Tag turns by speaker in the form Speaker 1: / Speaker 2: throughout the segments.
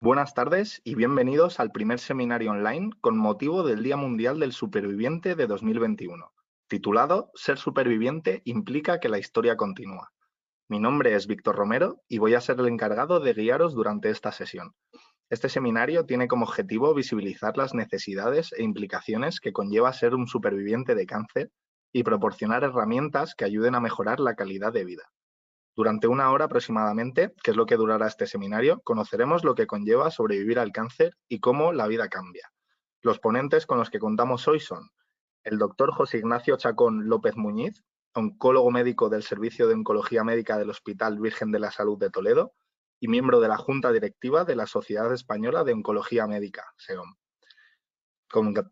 Speaker 1: Buenas tardes y bienvenidos al primer seminario online con motivo del Día Mundial del Superviviente de 2021, titulado Ser superviviente implica que la historia continúa. Mi nombre es Víctor Romero y voy a ser el encargado de guiaros durante esta sesión. Este seminario tiene como objetivo visibilizar las necesidades e implicaciones que conlleva ser un superviviente de cáncer y proporcionar herramientas que ayuden a mejorar la calidad de vida. Durante una hora aproximadamente, que es lo que durará este seminario, conoceremos lo que conlleva sobrevivir al cáncer y cómo la vida cambia. Los ponentes con los que contamos hoy son el doctor José Ignacio Chacón López Muñiz, oncólogo médico del Servicio de Oncología Médica del Hospital Virgen de la Salud de Toledo y miembro de la Junta Directiva de la Sociedad Española de Oncología Médica, SEOM.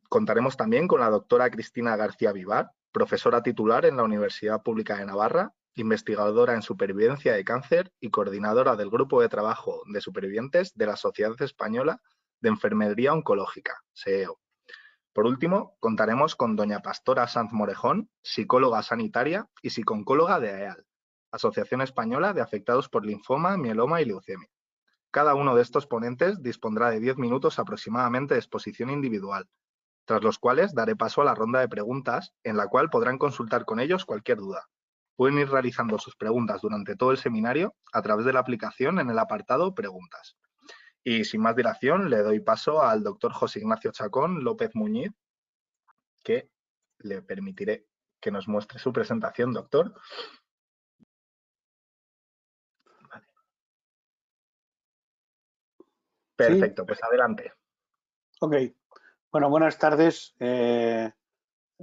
Speaker 1: Contaremos también con la doctora Cristina García Vivar, profesora titular en la Universidad Pública de Navarra, investigadora en supervivencia de cáncer y coordinadora del Grupo de Trabajo de Supervivientes de la Sociedad Española de Enfermería Oncológica, SEO. Por último, contaremos con doña Pastora Sanz Morejón, psicóloga sanitaria y psicooncóloga de AEAL, Asociación Española de Afectados por Linfoma, Mieloma y Leucemia. Cada uno de estos ponentes dispondrá de 10 minutos aproximadamente de exposición individual, tras los cuales daré paso a la ronda de preguntas, en la cual podrán consultar con ellos cualquier duda. Pueden ir realizando sus preguntas durante todo el seminario a través de la aplicación en el apartado Preguntas. Y sin más dilación, le doy paso al doctor José Ignacio Chacón López Muñiz, que le permitiré que nos muestre su presentación, doctor. Vale. Perfecto,
Speaker 2: Sí.
Speaker 1: pues adelante.
Speaker 2: Ok. Bueno, buenas tardes.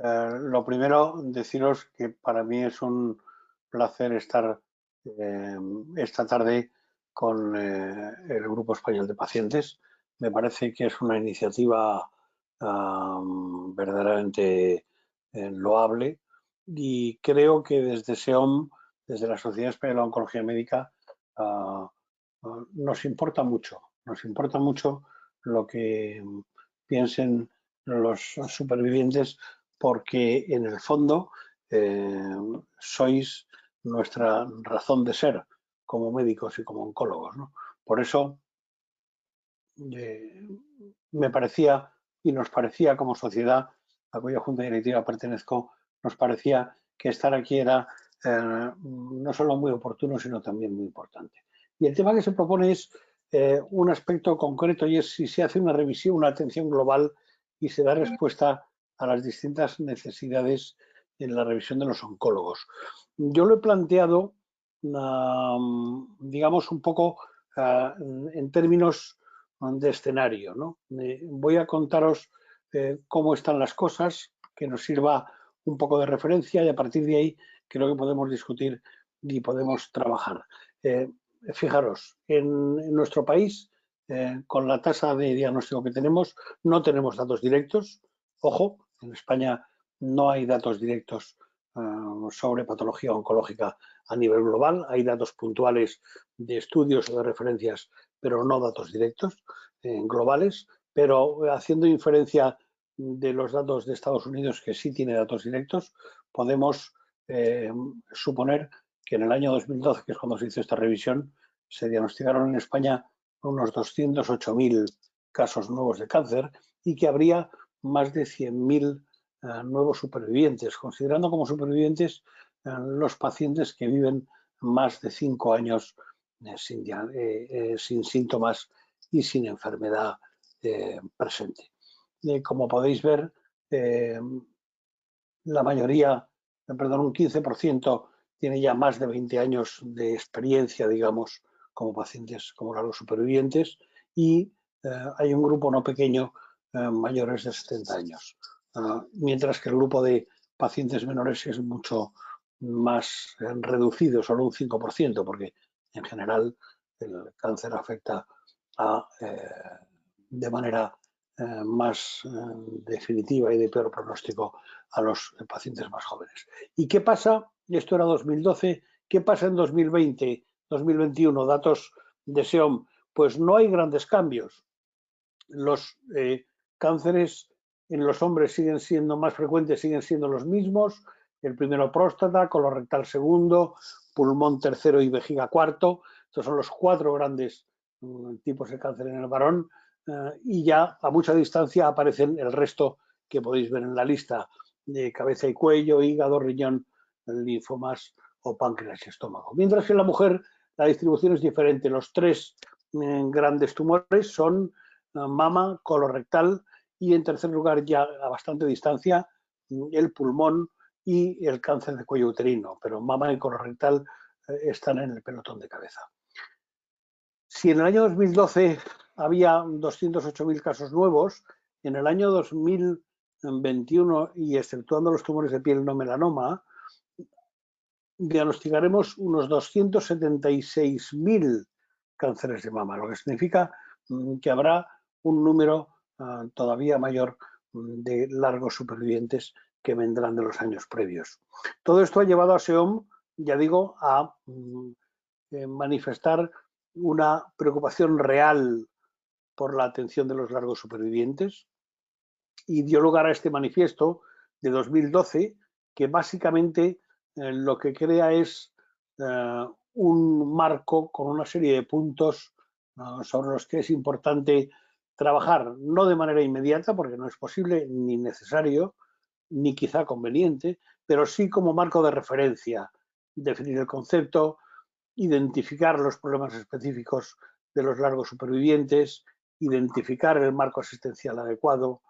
Speaker 2: Lo primero, deciros que para mí es un placer estar esta tarde con el Grupo Español de Pacientes. Me parece que es una iniciativa verdaderamente loable y creo que desde SEOM, desde la Sociedad Española de Oncología Médica, nos importa mucho lo que piensen los supervivientes, porque en el fondo sois nuestra razón de ser como médicos y como oncólogos, ¿no? Por eso me parecía y nos parecía como sociedad a cuya junta directiva pertenezco, nos parecía que estar aquí era no solo muy oportuno, sino también muy importante. Y el tema que se propone es un aspecto concreto, y es si se hace una revisión, una atención global y se da respuesta a las distintas necesidades en la revisión de los oncólogos. Yo lo he planteado, digamos, un poco en términos de escenario, ¿no? Voy a contaros cómo están las cosas, que nos sirva un poco de referencia, y a partir de ahí creo que podemos discutir y podemos trabajar. Fijaros, en nuestro país, con la tasa de diagnóstico que tenemos, no tenemos datos directos. Ojo, en España no hay datos directos sobre patología oncológica a nivel global. Hay datos puntuales de estudios o de referencias, pero no datos directos globales. Pero haciendo inferencia de los datos de Estados Unidos, que sí tiene datos directos, podemos suponer que en el año 2012, que es cuando se hizo esta revisión, se diagnosticaron en España unos 208.000 casos nuevos de cáncer y que habría más de 100.000 nuevos supervivientes, considerando como supervivientes los pacientes que viven más de 5 años sin síntomas y sin enfermedad presente. Como podéis ver, la mayoría, perdón, un 15% tiene ya más de 20 años de experiencia, digamos, como pacientes, como los supervivientes, y hay un grupo no pequeño, mayores de 70 años. Mientras que el grupo de pacientes menores es mucho más reducido, solo un 5%, porque en general el cáncer afecta de manera más definitiva y de peor pronóstico a los pacientes más jóvenes. ¿Y qué pasa? Esto era 2012. ¿Qué pasa en 2020, 2021? Datos de SEOM. Pues no hay grandes cambios. Los cánceres en los hombres siguen siendo más frecuentes, siguen siendo los mismos. El primero próstata, colorectal segundo, pulmón tercero y vejiga cuarto. Estos son los 4 grandes tipos de cáncer en el varón, y ya a mucha distancia aparecen el resto que podéis ver en la lista de cabeza y cuello, hígado, riñón, linfomas o páncreas y estómago. Mientras que en la mujer la distribución es diferente. Los tres grandes tumores son mama, colorectal y, en tercer lugar, ya a bastante distancia, el pulmón y el cáncer de cuello uterino, pero mama y colorectal están en el pelotón de cabeza. Si en el año 2012 había 208.000 casos nuevos, en el año 2021, y exceptuando los tumores de piel no melanoma, diagnosticaremos unos 276.000 cánceres de mama, lo que significa que habrá un número todavía mayor de largos supervivientes que vendrán de los años previos. Todo esto ha llevado a SEOM, ya digo, a manifestar una preocupación real por la atención de los largos supervivientes, y dio lugar a este manifiesto de 2012 que básicamente lo que crea es un marco con una serie de puntos sobre los que es importante trabajar, no de manera inmediata, porque no es posible ni necesario, ni quizá conveniente, pero sí como marco de referencia, definir el concepto, identificar los problemas específicos de los largos supervivientes, identificar el marco asistencial adecuado,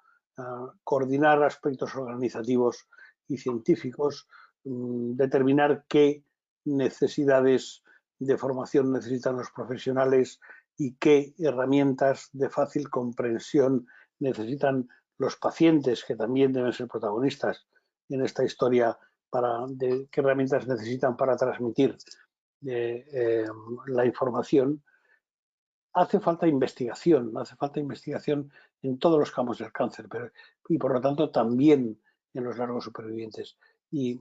Speaker 2: coordinar aspectos organizativos y científicos, determinar qué necesidades de formación necesitan los profesionales y qué herramientas de fácil comprensión necesitan los pacientes, que también deben ser protagonistas en esta historia, de qué herramientas necesitan para transmitir la información. Hace falta investigación en todos los campos del cáncer, y por lo tanto también en los largos supervivientes. Y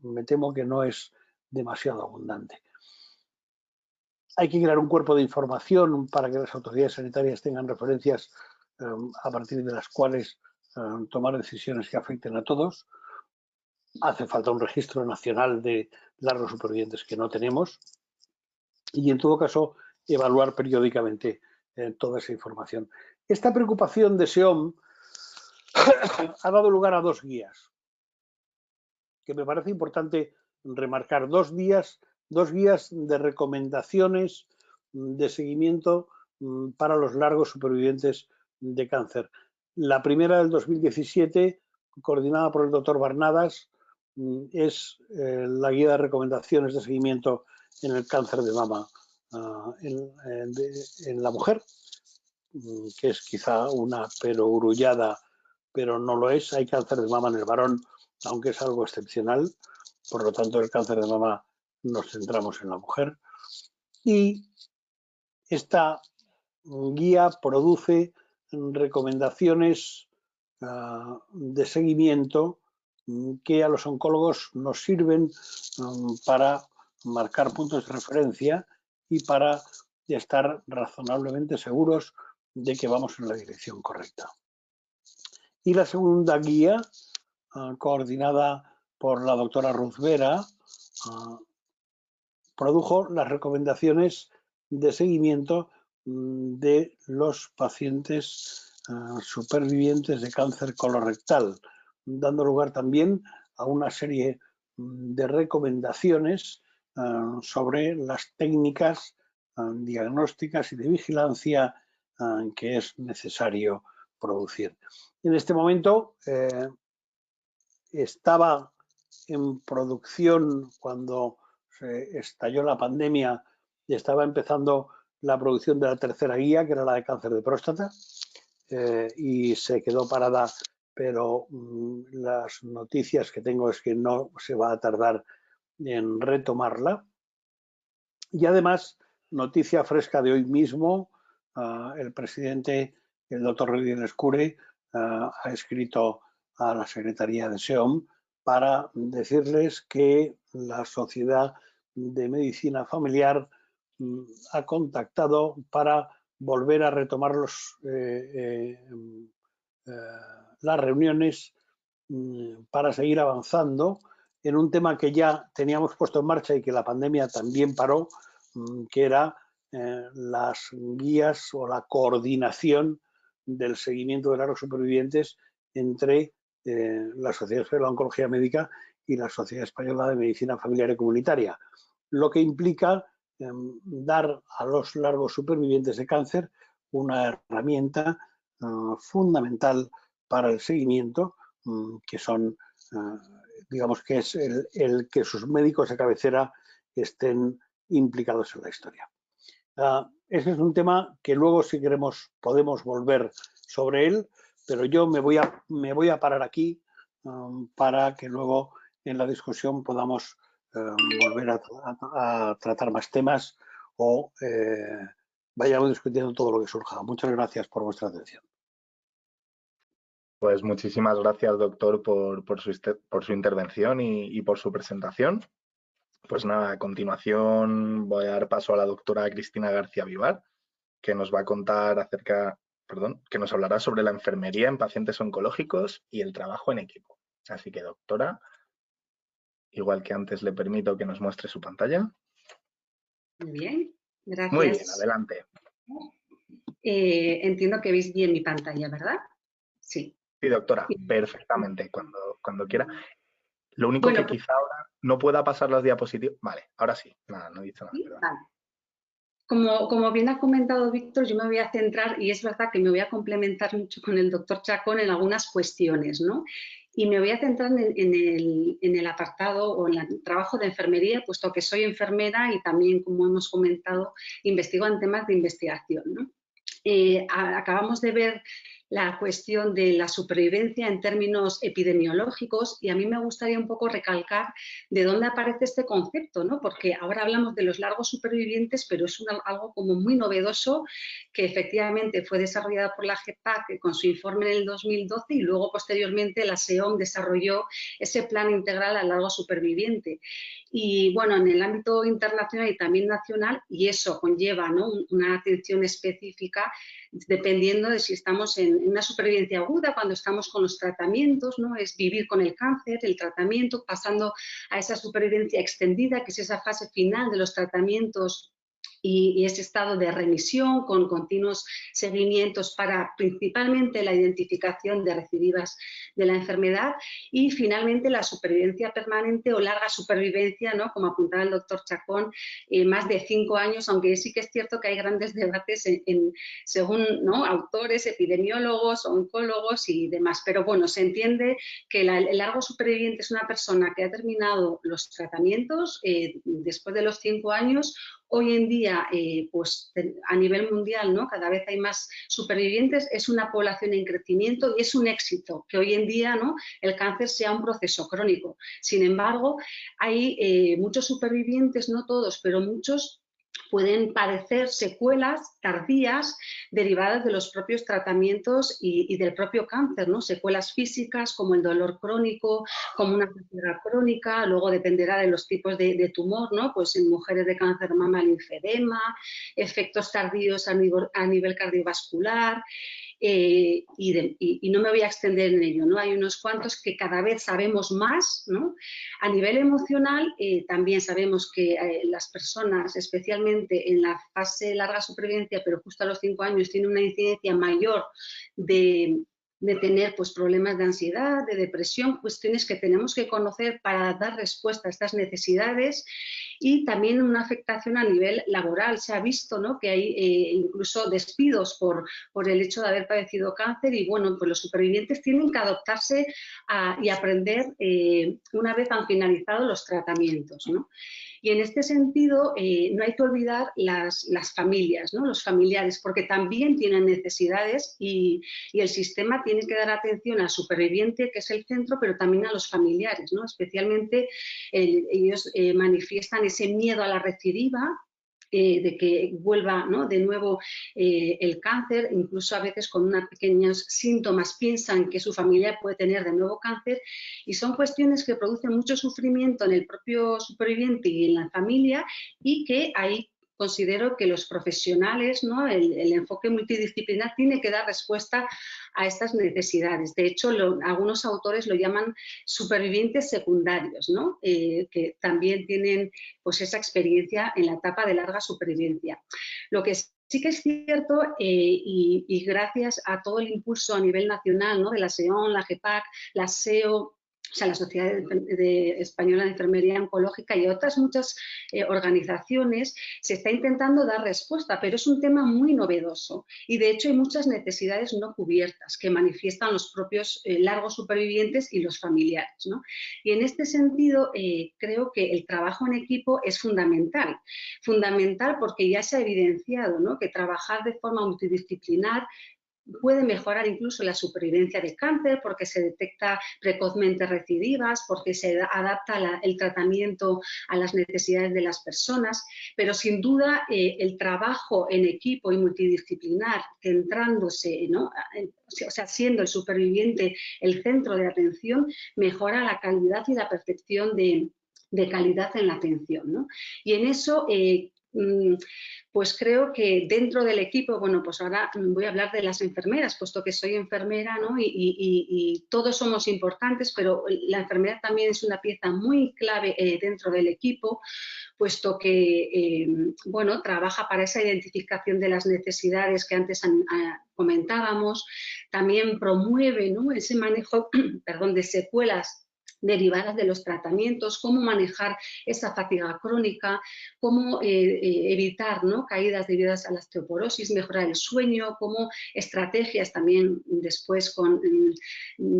Speaker 2: me temo que no es demasiado abundante. Hay que crear un cuerpo de información para que las autoridades sanitarias tengan referencias a partir de las cuales tomar decisiones que afecten a todos. Hace falta un registro nacional de largos supervivientes que no tenemos, y en todo caso evaluar periódicamente toda esa información. Esta preocupación de SEOM ha dado lugar a dos guías que me parece importante remarcar, dos guías de recomendaciones de seguimiento para los largos supervivientes de cáncer. La primera, del 2017, coordinada por el doctor Barnadas, es la guía de recomendaciones de seguimiento en el cáncer de mama en la mujer, que es quizá una perogrullada, pero no lo es. Hay cáncer de mama en el varón, aunque es algo excepcional. Por lo tanto, el cáncer de mama nos centramos en la mujer. Y esta guía produce recomendaciones de seguimiento que a los oncólogos nos sirven para marcar puntos de referencia y para estar razonablemente seguros de que vamos en la dirección correcta. Y la segunda guía, coordinada por la doctora Ruth Vera, produjo las recomendaciones de seguimiento de los pacientes supervivientes de cáncer colorectal, dando lugar también a una serie de recomendaciones sobre las técnicas diagnósticas y de vigilancia que es necesario producir. En este momento estaba en producción, cuando se estalló la pandemia, y estaba empezando la producción de la tercera guía, que era la de cáncer de próstata, y se quedó parada, pero las noticias que tengo es que no se va a tardar en retomarla. Y además, noticia fresca de hoy mismo, el presidente, el doctor Rodier Escure, ha escrito a la Secretaría de SEOM para decirles que la Sociedad de Medicina Familiar ha contactado para volver a retomar las reuniones para seguir avanzando en un tema que ya teníamos puesto en marcha y que la pandemia también paró, que era las guías o la coordinación del seguimiento de largos supervivientes entre la Sociedad Española de Oncología Médica y la Sociedad Española de Medicina Familiar y Comunitaria, lo que implica dar a los largos supervivientes de cáncer una herramienta fundamental para el seguimiento, que son, digamos que es el que sus médicos de cabecera estén implicados en la historia. Ese es un tema que luego, si queremos, podemos volver sobre él, pero yo me voy a parar aquí para que luego en la discusión podamos volver a tratar más temas o vayamos discutiendo todo lo que surja. Muchas gracias por vuestra atención.
Speaker 1: Pues muchísimas gracias, doctor, por su intervención y por su presentación. Pues nada, a continuación voy a dar paso a la doctora Cristina García Vivar, que nos va a contar que nos hablará sobre la enfermería en pacientes oncológicos y el trabajo en equipo. Así que, doctora, igual que antes, le permito que nos muestre su pantalla.
Speaker 3: Muy bien, gracias.
Speaker 1: Muy bien, adelante.
Speaker 3: Entiendo que veis bien mi pantalla, ¿verdad? Sí.
Speaker 1: Sí, doctora, perfectamente, cuando quiera. Lo único que quizá ahora no pueda pasar las diapositivas. Vale, ahora sí. Nada, no he dicho nada.
Speaker 3: ¿Sí? Vale. Como bien ha comentado Víctor, yo me voy a centrar, y es verdad que me voy a complementar mucho con el doctor Chacón en algunas cuestiones, ¿no? Y me voy a centrar en el apartado o en el trabajo de enfermería, puesto que soy enfermera y también, como hemos comentado, investigo en temas de investigación, ¿no? Acabamos de ver la cuestión de la supervivencia en términos epidemiológicos y a mí me gustaría un poco recalcar de dónde aparece este concepto, ¿no? Porque ahora hablamos de los largos supervivientes, pero es algo como muy novedoso que efectivamente fue desarrollado por la GEPAC con su informe en el 2012 y luego posteriormente la SEOM desarrolló ese plan integral al largo superviviente. Y bueno, en el ámbito internacional y también nacional, y eso conlleva, ¿no?, una atención específica dependiendo de si estamos en una supervivencia aguda, cuando estamos con los tratamientos, ¿no? Es vivir con el cáncer, el tratamiento, pasando a esa supervivencia extendida, que es esa fase final de los tratamientos y ese estado de remisión con continuos seguimientos para principalmente la identificación de recidivas de la enfermedad y finalmente la supervivencia permanente o larga supervivencia, ¿no?, como apuntaba el doctor Chacón, más de 5 años, aunque sí que es cierto que hay grandes debates según, ¿no?, autores, epidemiólogos, oncólogos y demás, pero bueno, se entiende que el largo superviviente es una persona que ha terminado los tratamientos después de los 5 años. Hoy en día, pues a nivel mundial, ¿no?, cada vez hay más supervivientes, es una población en crecimiento y es un éxito que hoy en día, ¿no?, el cáncer sea un proceso crónico. Sin embargo, hay muchos supervivientes, no todos, pero muchos, pueden padecer secuelas tardías derivadas de los propios tratamientos y del propio cáncer, ¿no? Secuelas físicas como el dolor crónico, como una fatiga crónica, luego dependerá de los tipos de tumor, ¿no? Pues en mujeres de cáncer de mama, linfedema, efectos tardíos a nivel cardiovascular. Y no me voy a extender en ello, ¿no? Hay unos cuantos que cada vez sabemos más, ¿no? A nivel emocional también sabemos que las personas, especialmente en la fase larga supervivencia, pero justo a los 5 años, tienen una incidencia mayor de tener pues problemas de ansiedad, de depresión, cuestiones que tenemos que conocer para dar respuesta a estas necesidades. Y también una afectación a nivel laboral. Se ha visto, ¿no?, que hay incluso despidos por el hecho de haber padecido cáncer y bueno, pues los supervivientes tienen que adaptarse y aprender una vez han finalizado los tratamientos, ¿no? Y en este sentido no hay que olvidar las familias, ¿no?, los familiares, porque también tienen necesidades y el sistema tiene que dar atención al superviviente, que es el centro, pero también a los familiares, ¿no? Especialmente ellos manifiestan ese miedo a la recidiva, de que vuelva, ¿no?, de nuevo el cáncer, incluso a veces con unos pequeños síntomas piensan que su familia puede tener de nuevo cáncer y son cuestiones que producen mucho sufrimiento en el propio superviviente y en la familia y que hay considero que los profesionales, ¿no? el enfoque multidisciplinar tiene que dar respuesta a estas necesidades. De hecho, algunos autores lo llaman supervivientes secundarios, ¿no? Que también tienen pues, esa experiencia en la etapa de larga supervivencia. Lo que sí que es cierto, y gracias a todo el impulso a nivel nacional, ¿no? De la SEON, la GEPAC, la SEO, o sea, la Sociedad Española de Enfermería Oncológica y otras muchas organizaciones, se está intentando dar respuesta, pero es un tema muy novedoso y de hecho hay muchas necesidades no cubiertas que manifiestan los propios largos supervivientes y los familiares, ¿no? Y en este sentido creo que el trabajo en equipo es fundamental porque ya se ha evidenciado, ¿no? Que trabajar de forma multidisciplinar puede mejorar incluso la supervivencia de cáncer porque se detecta precozmente recidivas, porque se adapta el tratamiento a las necesidades de las personas, pero sin duda el trabajo en equipo y multidisciplinar, centrándose, ¿no? O sea, siendo el superviviente el centro de atención, mejora la calidad y la percepción de calidad en la atención, ¿no? Y en eso pues creo que dentro del equipo, bueno, pues ahora voy a hablar de las enfermeras, puesto que soy enfermera, ¿no? Y todos somos importantes, pero la enfermera también es una pieza muy clave dentro del equipo, puesto que, bueno, trabaja para esa identificación de las necesidades que antes comentábamos, también promueve, ¿no? Ese manejo, perdón, de secuelas derivadas de los tratamientos, cómo manejar esa fatiga crónica, cómo evitar, ¿no? Caídas debidas a la osteoporosis, mejorar el sueño, cómo estrategias también después con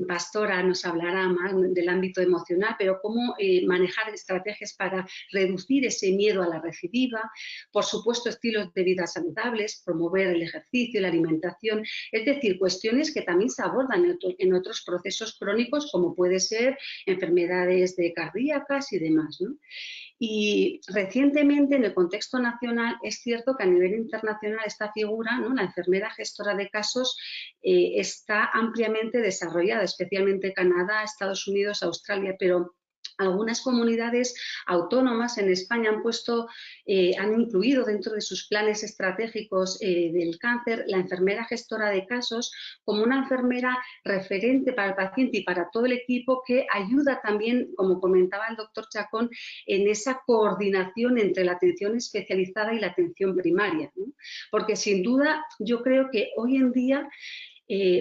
Speaker 3: Pastora nos hablará más del ámbito emocional, pero cómo manejar estrategias para reducir ese miedo a la recidiva, por supuesto estilos de vida saludables, promover el ejercicio, la alimentación, es decir, cuestiones que también se abordan en otros procesos crónicos como puede ser enfermedades cardíacas y demás, ¿no? Y recientemente en el contexto nacional es cierto que a nivel internacional esta figura, ¿no? La enfermera gestora de casos, está ampliamente desarrollada, especialmente Canadá, Estados Unidos, Australia, pero algunas comunidades autónomas en España han incluido dentro de sus planes estratégicos del cáncer la enfermera gestora de casos como una enfermera referente para el paciente y para todo el equipo que ayuda también, como comentaba el doctor Chacón, en esa coordinación entre la atención especializada y la atención primaria, ¿no? Porque sin duda yo creo que hoy en día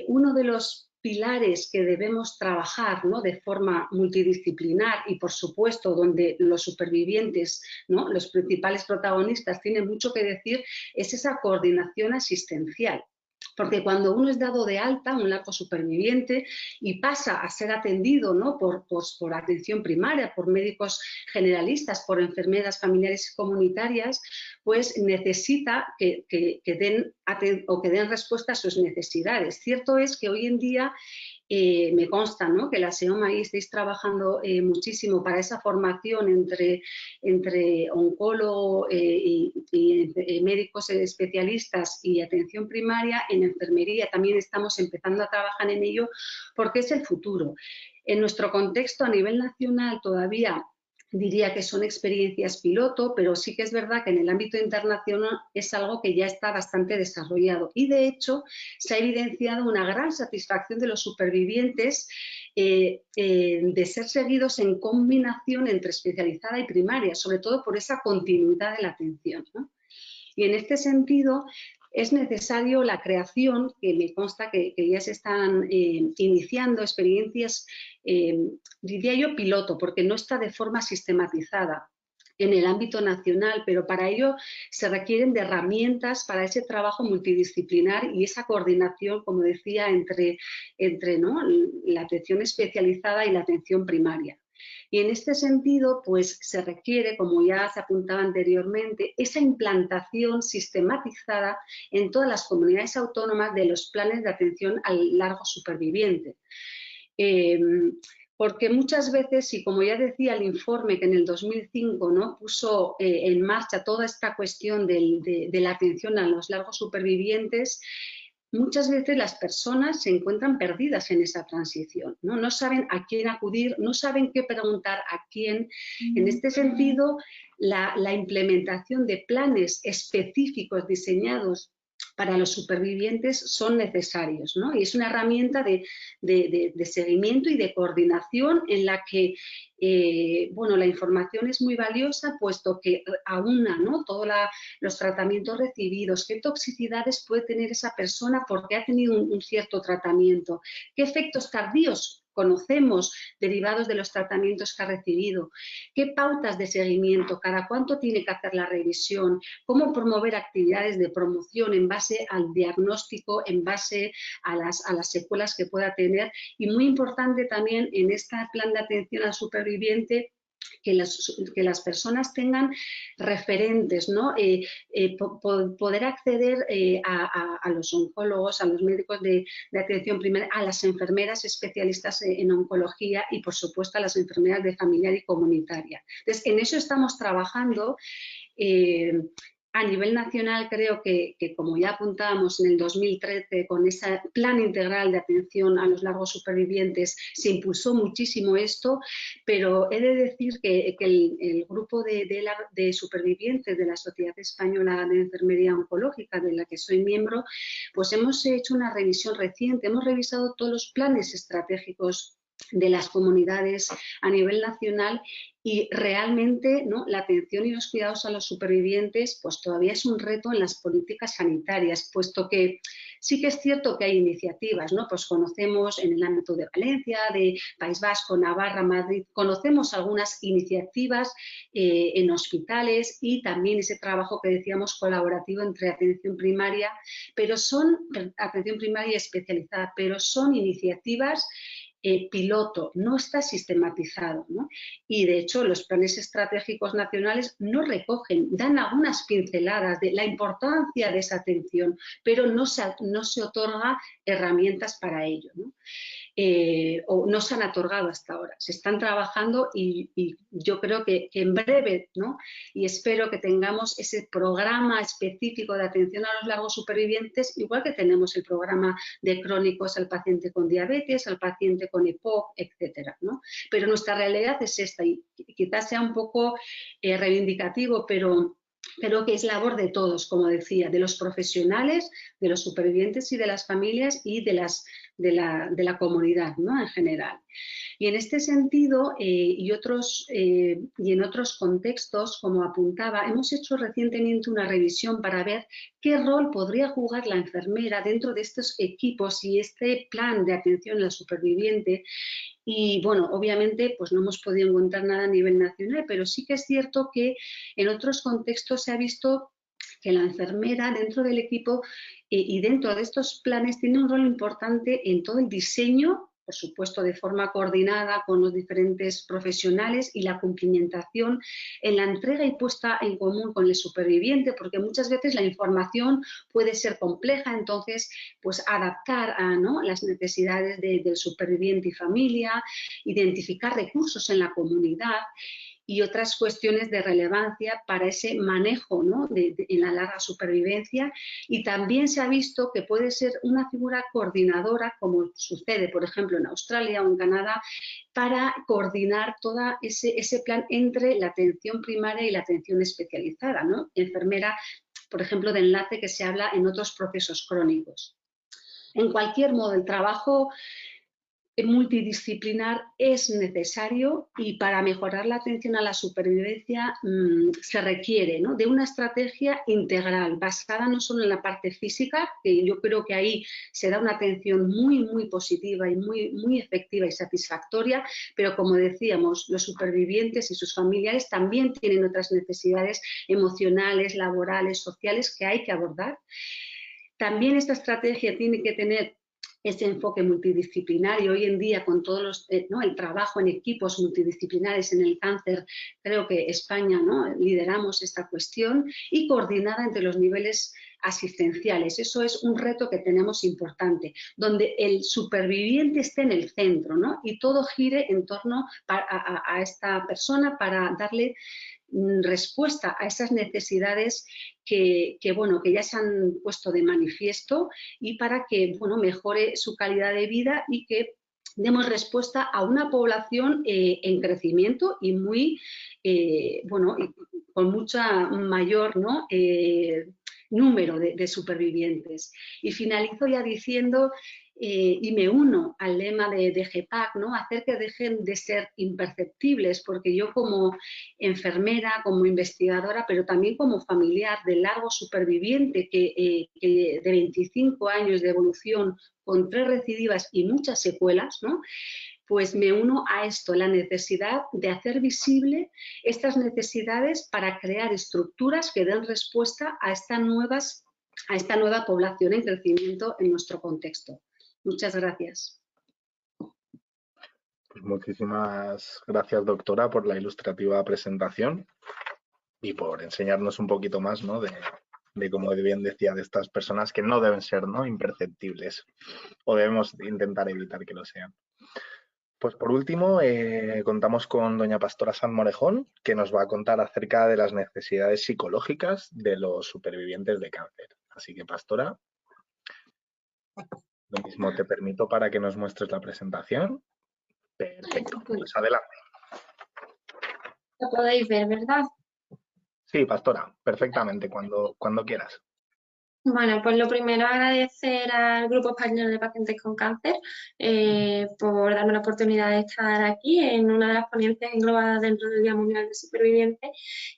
Speaker 3: uno de los pilares que debemos trabajar, ¿no? De forma multidisciplinar y, por supuesto, donde los supervivientes, ¿no? Los principales protagonistas tienen mucho que decir, es esa coordinación asistencial. Porque cuando uno es dado de alta, un largo superviviente, y pasa a ser atendido, ¿no? por atención primaria, por médicos generalistas, por enfermeras familiares y comunitarias, pues necesita que den respuesta a sus necsidades. Cierto es que hoy en día me consta, ¿no? Que la SEOM ahí estáis trabajando muchísimo para esa formación entre oncólogo y médicos especialistas y atención primaria. En enfermería también estamos empezando a trabajar en ello porque es el futuro. En nuestro contexto a nivel nacional todavía diría que son experiencias piloto, pero sí que es verdad que en el ámbito internacional es algo que ya está bastante desarrollado. Y de hecho se ha evidenciado una gran satisfacción de los supervivientes de ser seguidos en combinación entre especializada y primaria, sobre todo por esa continuidad de la atención, ¿no? Y en este sentido es necesario la creación, que me consta que ya se están iniciando experiencias, diría yo piloto, porque no está de forma sistematizada en el ámbito nacional, pero para ello se requieren de herramientas para ese trabajo multidisciplinar y esa coordinación, como decía, entre ¿no? la atención especializada y la atención primaria. Y en este sentido, pues se requiere, como ya se apuntaba anteriormente, esa implantación sistematizada en todas las comunidades autónomas de los planes de atención al largo superviviente. Porque muchas veces, y como ya decía el informe que en el 2005, ¿no? puso en marcha toda esta cuestión de la atención a los largos supervivientes, muchas veces las personas se encuentran perdidas en esa transición, ¿no? No saben a quién acudir, no saben qué preguntar a quién. En este sentido, la implementación de planes específicos diseñados para los supervivientes son necesarios, ¿no? Y es una herramienta de seguimiento y de coordinación en la que bueno, la información es muy valiosa puesto que aúna, ¿no?, todos los tratamientos recibidos, qué toxicidades puede tener esa persona porque ha tenido un cierto tratamiento, qué efectos tardíos conocemos derivados de los tratamientos que ha recibido, qué pautas de seguimiento, cada cuánto tiene que hacer la revisión, cómo promover actividades de promoción en base al diagnóstico, en base a las secuelas que pueda tener. Y muy importante también en este plan de atención al superviviente, que las personas tengan referentes, ¿no? Poder acceder a los oncólogos, a los médicos de atención primaria, a las enfermeras especialistas en oncología y, por supuesto, a las enfermeras de familiar y comunitaria. Entonces, en eso estamos trabajando. A nivel nacional, creo que, como ya apuntábamos en el 2013, con ese plan integral de atención a los largos supervivientes, se impulsó muchísimo esto, pero he de decir que el grupo de supervivientes de la Sociedad Española de Enfermería Oncológica, de la que soy miembro, pues hemos hecho una revisión reciente, hemos revisado todos los planes estratégicos de las comunidades a nivel nacional y realmente, ¿no?, la atención y los cuidados a los supervivientes pues todavía es un reto en las políticas sanitarias, puesto que sí que es cierto que hay iniciativas, ¿no? Pues conocemos en el ámbito de Valencia, de País Vasco, Navarra, Madrid, conocemos algunas iniciativas en hospitales y también ese trabajo que decíamos colaborativo entre atención primaria, atención primaria especializada, pero son iniciativas piloto, no está sistematizado, ¿no? Y de hecho los planes estratégicos nacionales no recogen, dan algunas pinceladas de la importancia de esa atención, pero no se otorga herramientas para ello, ¿no? O no se han otorgado hasta ahora. Se están trabajando y yo creo que en breve, ¿no?, y espero que tengamos ese programa específico de atención a los largos supervivientes, igual que tenemos el programa de crónicos al paciente con diabetes, al paciente con EPOC, etcétera, ¿no? Pero nuestra realidad es esta y quizás sea un poco reivindicativo, pero creo que es labor de todos, como decía, de los profesionales, de los supervivientes y de las familias y de la comunidad, ¿no?, en general. Y en este sentido y en otros contextos, como apuntaba, hemos hecho recientemente una revisión para ver qué rol podría jugar la enfermera dentro de estos equipos y este plan de atención al superviviente. Y bueno, obviamente pues no hemos podido encontrar nada a nivel nacional, pero sí que es cierto que en otros contextos se ha visto que la enfermera dentro del equipo y dentro de estos planes tiene un rol importante en todo el diseño, por supuesto de forma coordinada con los diferentes profesionales, y la cumplimentación en la entrega y puesta en común con el superviviente, porque muchas veces la información puede ser compleja, entonces pues adaptar a, ¿no?, las necesidades del superviviente y familia, identificar recursos en la comunidad y otras cuestiones de relevancia para ese manejo, ¿no?, en la larga supervivencia. Y también se ha visto que puede ser una figura coordinadora, como sucede, por ejemplo, en Australia o en Canadá, para coordinar todo ese plan entre la atención primaria y la atención especializada, ¿no?, enfermera, por ejemplo, de enlace que se habla en otros procesos crónicos. En cualquier modo, el trabajo multidisciplinar es necesario y para mejorar la atención a la supervivencia se requiere, ¿no?, de una estrategia integral basada no solo en la parte física, que yo creo que ahí se da una atención muy, muy positiva y muy, muy efectiva y satisfactoria, pero como decíamos, los supervivientes y sus familiares también tienen otras necesidades emocionales, laborales, sociales que hay que abordar. También esta estrategia tiene que tener ese enfoque multidisciplinario. Hoy en día, con todos ¿no?, el trabajo en equipos multidisciplinares en el cáncer, creo que España, ¿no?, lideramos esta cuestión, y coordinada entre los niveles asistenciales. Eso es un reto que tenemos importante, donde el superviviente esté en el centro, ¿no?, y todo gire en torno a esta persona para darle respuesta a esas necesidades que ya se han puesto de manifiesto y para que mejore su calidad de vida y que demos respuesta a una población en crecimiento y muy, con mucha mayor número de supervivientes. Y finalizo ya diciendo, y me uno al lema de GEPAC, hacer que dejen de ser imperceptibles, porque yo como enfermera, como investigadora, pero también como familiar de largo superviviente que de 25 años de evolución con 3 recidivas y muchas secuelas, pues me uno a esto, la necesidad de hacer visible estas necesidades para crear estructuras que den respuesta a esta nueva población en crecimiento en nuestro contexto. Muchas gracias.
Speaker 1: Pues muchísimas gracias, doctora, por la ilustrativa presentación y por enseñarnos un poquito más, de como bien decía, de estas personas que no deben ser, imperceptibles, o debemos intentar evitar que lo sean. Pues por último, contamos con doña Pastora San Morejón, que nos va a contar acerca de las necesidades psicológicas de los supervivientes de cáncer. Así que, Pastora, lo mismo te permito para que nos muestres la presentación. Perfecto, pues adelante.
Speaker 4: Lo podéis ver, ¿verdad?
Speaker 1: Sí, Pastora, perfectamente, cuando quieras.
Speaker 4: Bueno, pues lo primero agradecer al Grupo Español de Pacientes con Cáncer por darme la oportunidad de estar aquí en una de las ponencias englobadas dentro del Día Mundial de Supervivientes.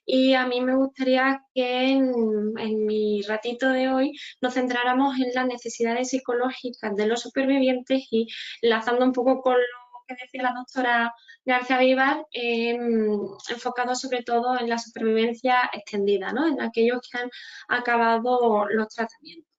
Speaker 4: Y a mí me gustaría que en mi ratito de hoy nos centráramos en las necesidades psicológicas de los supervivientes y enlazando un poco con lo que decía la doctora García Vivar, enfocado sobre todo en la supervivencia extendida, en aquellos que han acabado los tratamientos.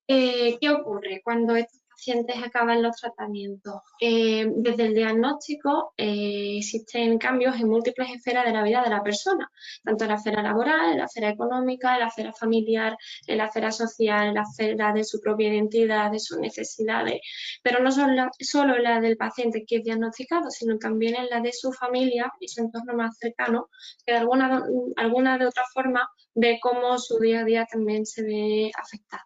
Speaker 4: ¿Qué ocurre cuando estos pacientes acaban los tratamientos? Desde el diagnóstico existen cambios en múltiples esferas de la vida de la persona, tanto en la esfera laboral, en la esfera económica, en la esfera familiar, en la esfera social, en la esfera de su propia identidad, de sus necesidades, pero no solo la del paciente que es diagnosticado, sino también en la de su familia y su entorno más cercano, que de alguna de otra forma ve cómo su día a día también se ve afectado.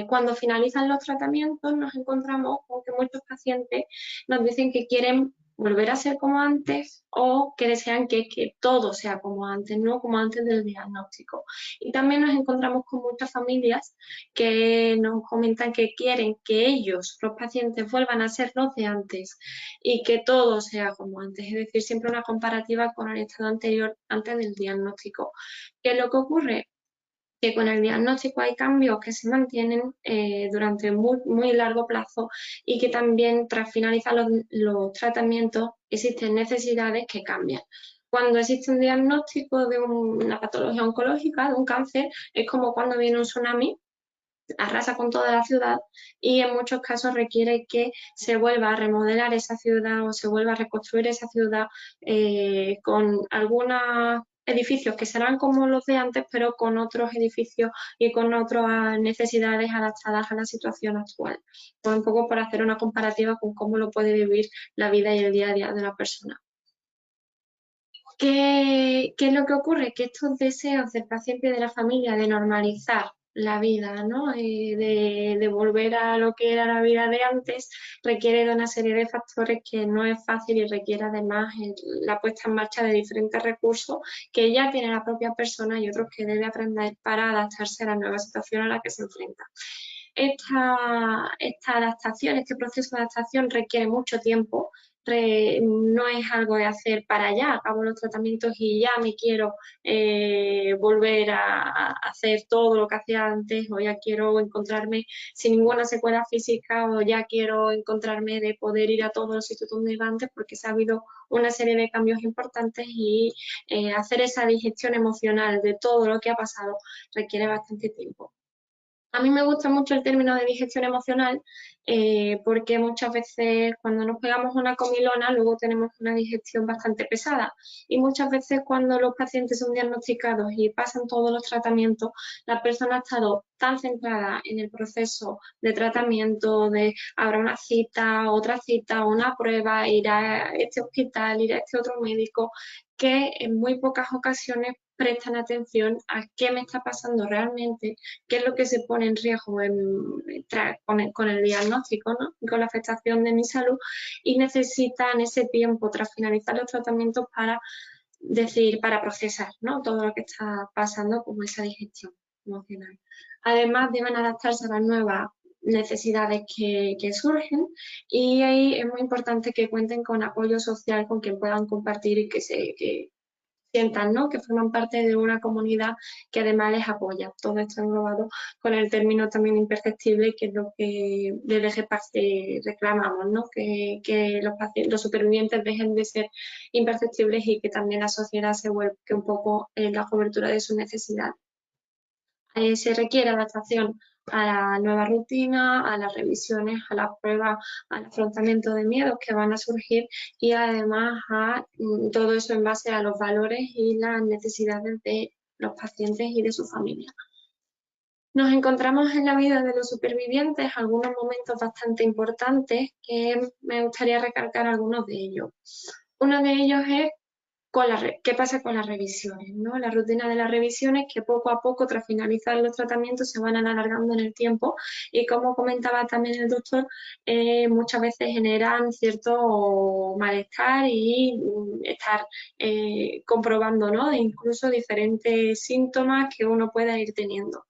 Speaker 4: Cuando finalizan los tratamientos nos encontramos con que muchos pacientes nos dicen que quieren volver a ser como antes o que desean que todo sea como antes, no como antes del diagnóstico. Y también nos encontramos con muchas familias que nos comentan que quieren que ellos, los pacientes, vuelvan a ser los de antes y que todo sea como antes, es decir, siempre una comparativa con el estado anterior antes del diagnóstico. ¿Qué es lo que ocurre? Que con el diagnóstico hay cambios que se mantienen durante muy largo plazo y que también tras finalizar los tratamientos existen necesidades que cambian. Cuando existe un diagnóstico de una patología oncológica, de un cáncer, es como cuando viene un tsunami, arrasa con toda la ciudad y en muchos casos requiere que se vuelva a remodelar esa ciudad o se vuelva a reconstruir esa ciudad con algunos edificios que serán como los de antes, pero con otros edificios y con otras necesidades adaptadas a la situación actual. Pues un poco para hacer una comparativa con cómo lo puede vivir la vida y el día a día de la persona. ¿Qué es lo que ocurre? Que estos deseos del paciente y de la familia de normalizar la vida, de volver a lo que era la vida de antes, requiere de una serie de factores que no es fácil y requiere además la puesta en marcha de diferentes recursos que ya tiene la propia persona y otros que debe aprender para adaptarse a la nueva situación a la que se enfrenta. Esta adaptación, este proceso de adaptación requiere mucho tiempo, no es algo de hacer para allá, acabo los tratamientos y ya me quiero volver a hacer todo lo que hacía antes, o ya quiero encontrarme sin ninguna secuela física, o ya quiero encontrarme de poder ir a todos los sitios donde iba antes, porque se ha habido una serie de cambios importantes y hacer esa digestión emocional de todo lo que ha pasado requiere bastante tiempo. A mí me gusta mucho el término de digestión emocional porque muchas veces cuando nos pegamos una comilona luego tenemos una digestión bastante pesada y muchas veces cuando los pacientes son diagnosticados y pasan todos los tratamientos, la persona ha estado tan centrada en el proceso de tratamiento, de habrá una cita, una prueba, ir a este hospital, ir a este otro médico, que en muy pocas ocasiones prestan atención a qué me está pasando realmente, qué es lo que se pone en riesgo con el diagnóstico, ¿no? Con la afectación de mi salud, y necesitan ese tiempo tras finalizar los tratamientos para procesar, ¿no? Todo lo que está pasando con esa digestión emocional. Además, deben adaptarse a las nuevas necesidades que surgen, y ahí es muy importante que cuenten con apoyo social con quien puedan compartir y que sientan, ¿no? Que forman parte de una comunidad que además les apoya. Todo esto englobado con el término también imperceptible, que es lo que desde GEPAS reclamamos, ¿no? Que los supervivientes dejen de ser imperceptibles y que también la sociedad se vuelque un poco en la cobertura de sus necesidades. Se requiere adaptación a la nueva rutina, a las revisiones, a las pruebas, al afrontamiento de miedos que van a surgir y además a todo eso en base a los valores y las necesidades de los pacientes y de su familia. Nos encontramos en la vida de los supervivientes algunos momentos bastante importantes que me gustaría recalcar algunos de ellos. Uno de ellos es qué pasa con las revisiones, ¿no? La rutina de las revisiones que poco a poco tras finalizar los tratamientos se van alargando en el tiempo y, como comentaba también el doctor, muchas veces generan cierto malestar y estar comprobando, ¿no? Incluso diferentes síntomas que uno pueda ir teniendo.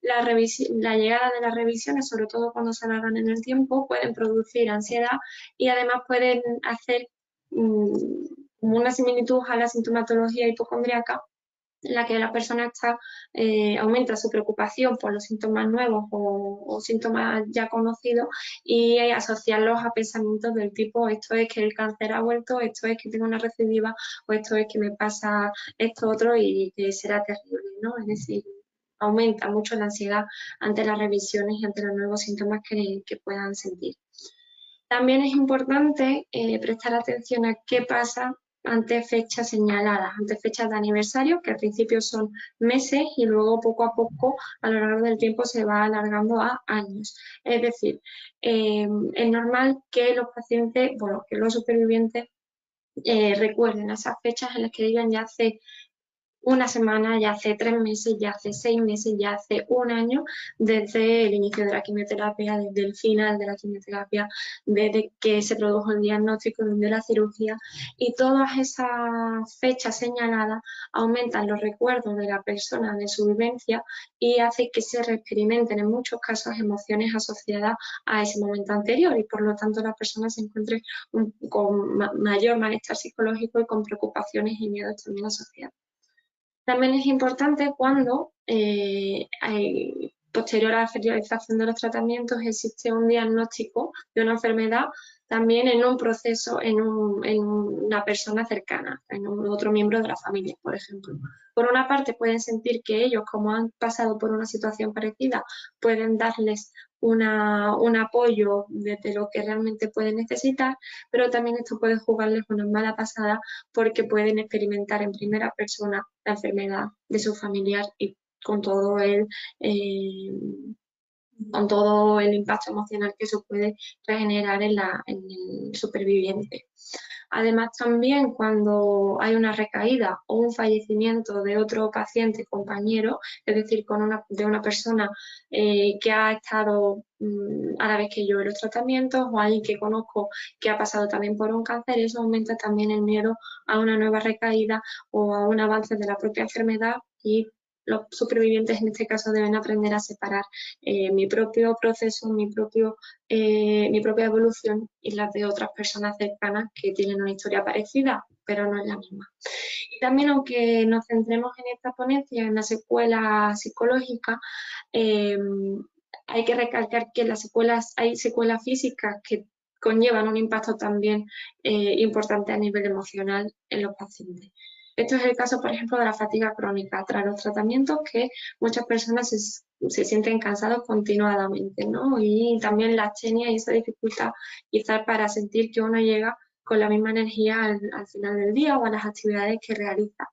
Speaker 4: La llegada de las revisiones, sobre todo cuando se alargan en el tiempo, pueden producir ansiedad y además pueden hacer como una similitud a la sintomatología hipocondríaca, en la que la persona aumenta su preocupación por los síntomas nuevos o síntomas ya conocidos y asociarlos a pensamientos del tipo: esto es que el cáncer ha vuelto, esto es que tengo una recidiva, o esto es que me pasa esto otro y que será terrible, ¿no? Es decir, aumenta mucho la ansiedad ante las revisiones y ante los nuevos síntomas que puedan sentir. También es importante prestar atención a qué pasa ante fechas señaladas, ante fechas de aniversario, que al principio son meses y luego poco a poco a lo largo del tiempo se va alargando a años. Es decir, es normal que los pacientes, bueno, que los supervivientes recuerden esas fechas en las que viven ya hace una semana, ya hace 3 meses, ya hace 6 meses, ya hace un año, desde el inicio de la quimioterapia, desde el final de la quimioterapia, desde que se produjo el diagnóstico, desde la cirugía, y todas esas fechas señaladas aumentan los recuerdos de la persona de su vivencia y hace que se experimenten en muchos casos emociones asociadas a ese momento anterior y por lo tanto la persona se encuentre con mayor malestar psicológico y con preocupaciones y miedos también asociados. También es importante cuando, posterior a la finalización de los tratamientos, existe un diagnóstico de una enfermedad, también en un proceso, en una persona cercana, en otro miembro de la familia, por ejemplo. Por una parte, pueden sentir que ellos, como han pasado por una situación parecida, pueden darles un apoyo desde lo que realmente pueden necesitar, pero también esto puede jugarles una mala pasada porque pueden experimentar en primera persona la enfermedad de su familiar y con todo el impacto emocional que eso puede generar en el superviviente. Además, también cuando hay una recaída o un fallecimiento de otro paciente compañero, es decir, de una persona que ha estado a la vez que yo en los tratamientos, o alguien que conozco que ha pasado también por un cáncer, eso aumenta también el miedo a una nueva recaída o a un avance de la propia enfermedad, y los supervivientes en este caso deben aprender a separar mi propio proceso, mi propia evolución y las de otras personas cercanas que tienen una historia parecida, pero no es la misma. Y también, aunque nos centremos en esta ponencia, en la secuela psicológica, hay que recalcar que hay secuelas físicas que conllevan un impacto también importante a nivel emocional en los pacientes. Esto es el caso, por ejemplo, de la fatiga crónica tras los tratamientos, que muchas personas se sienten cansados continuadamente, ¿no? Y también la astenia y esa dificultad quizás para sentir que uno llega con la misma energía al final del día o a las actividades que realiza.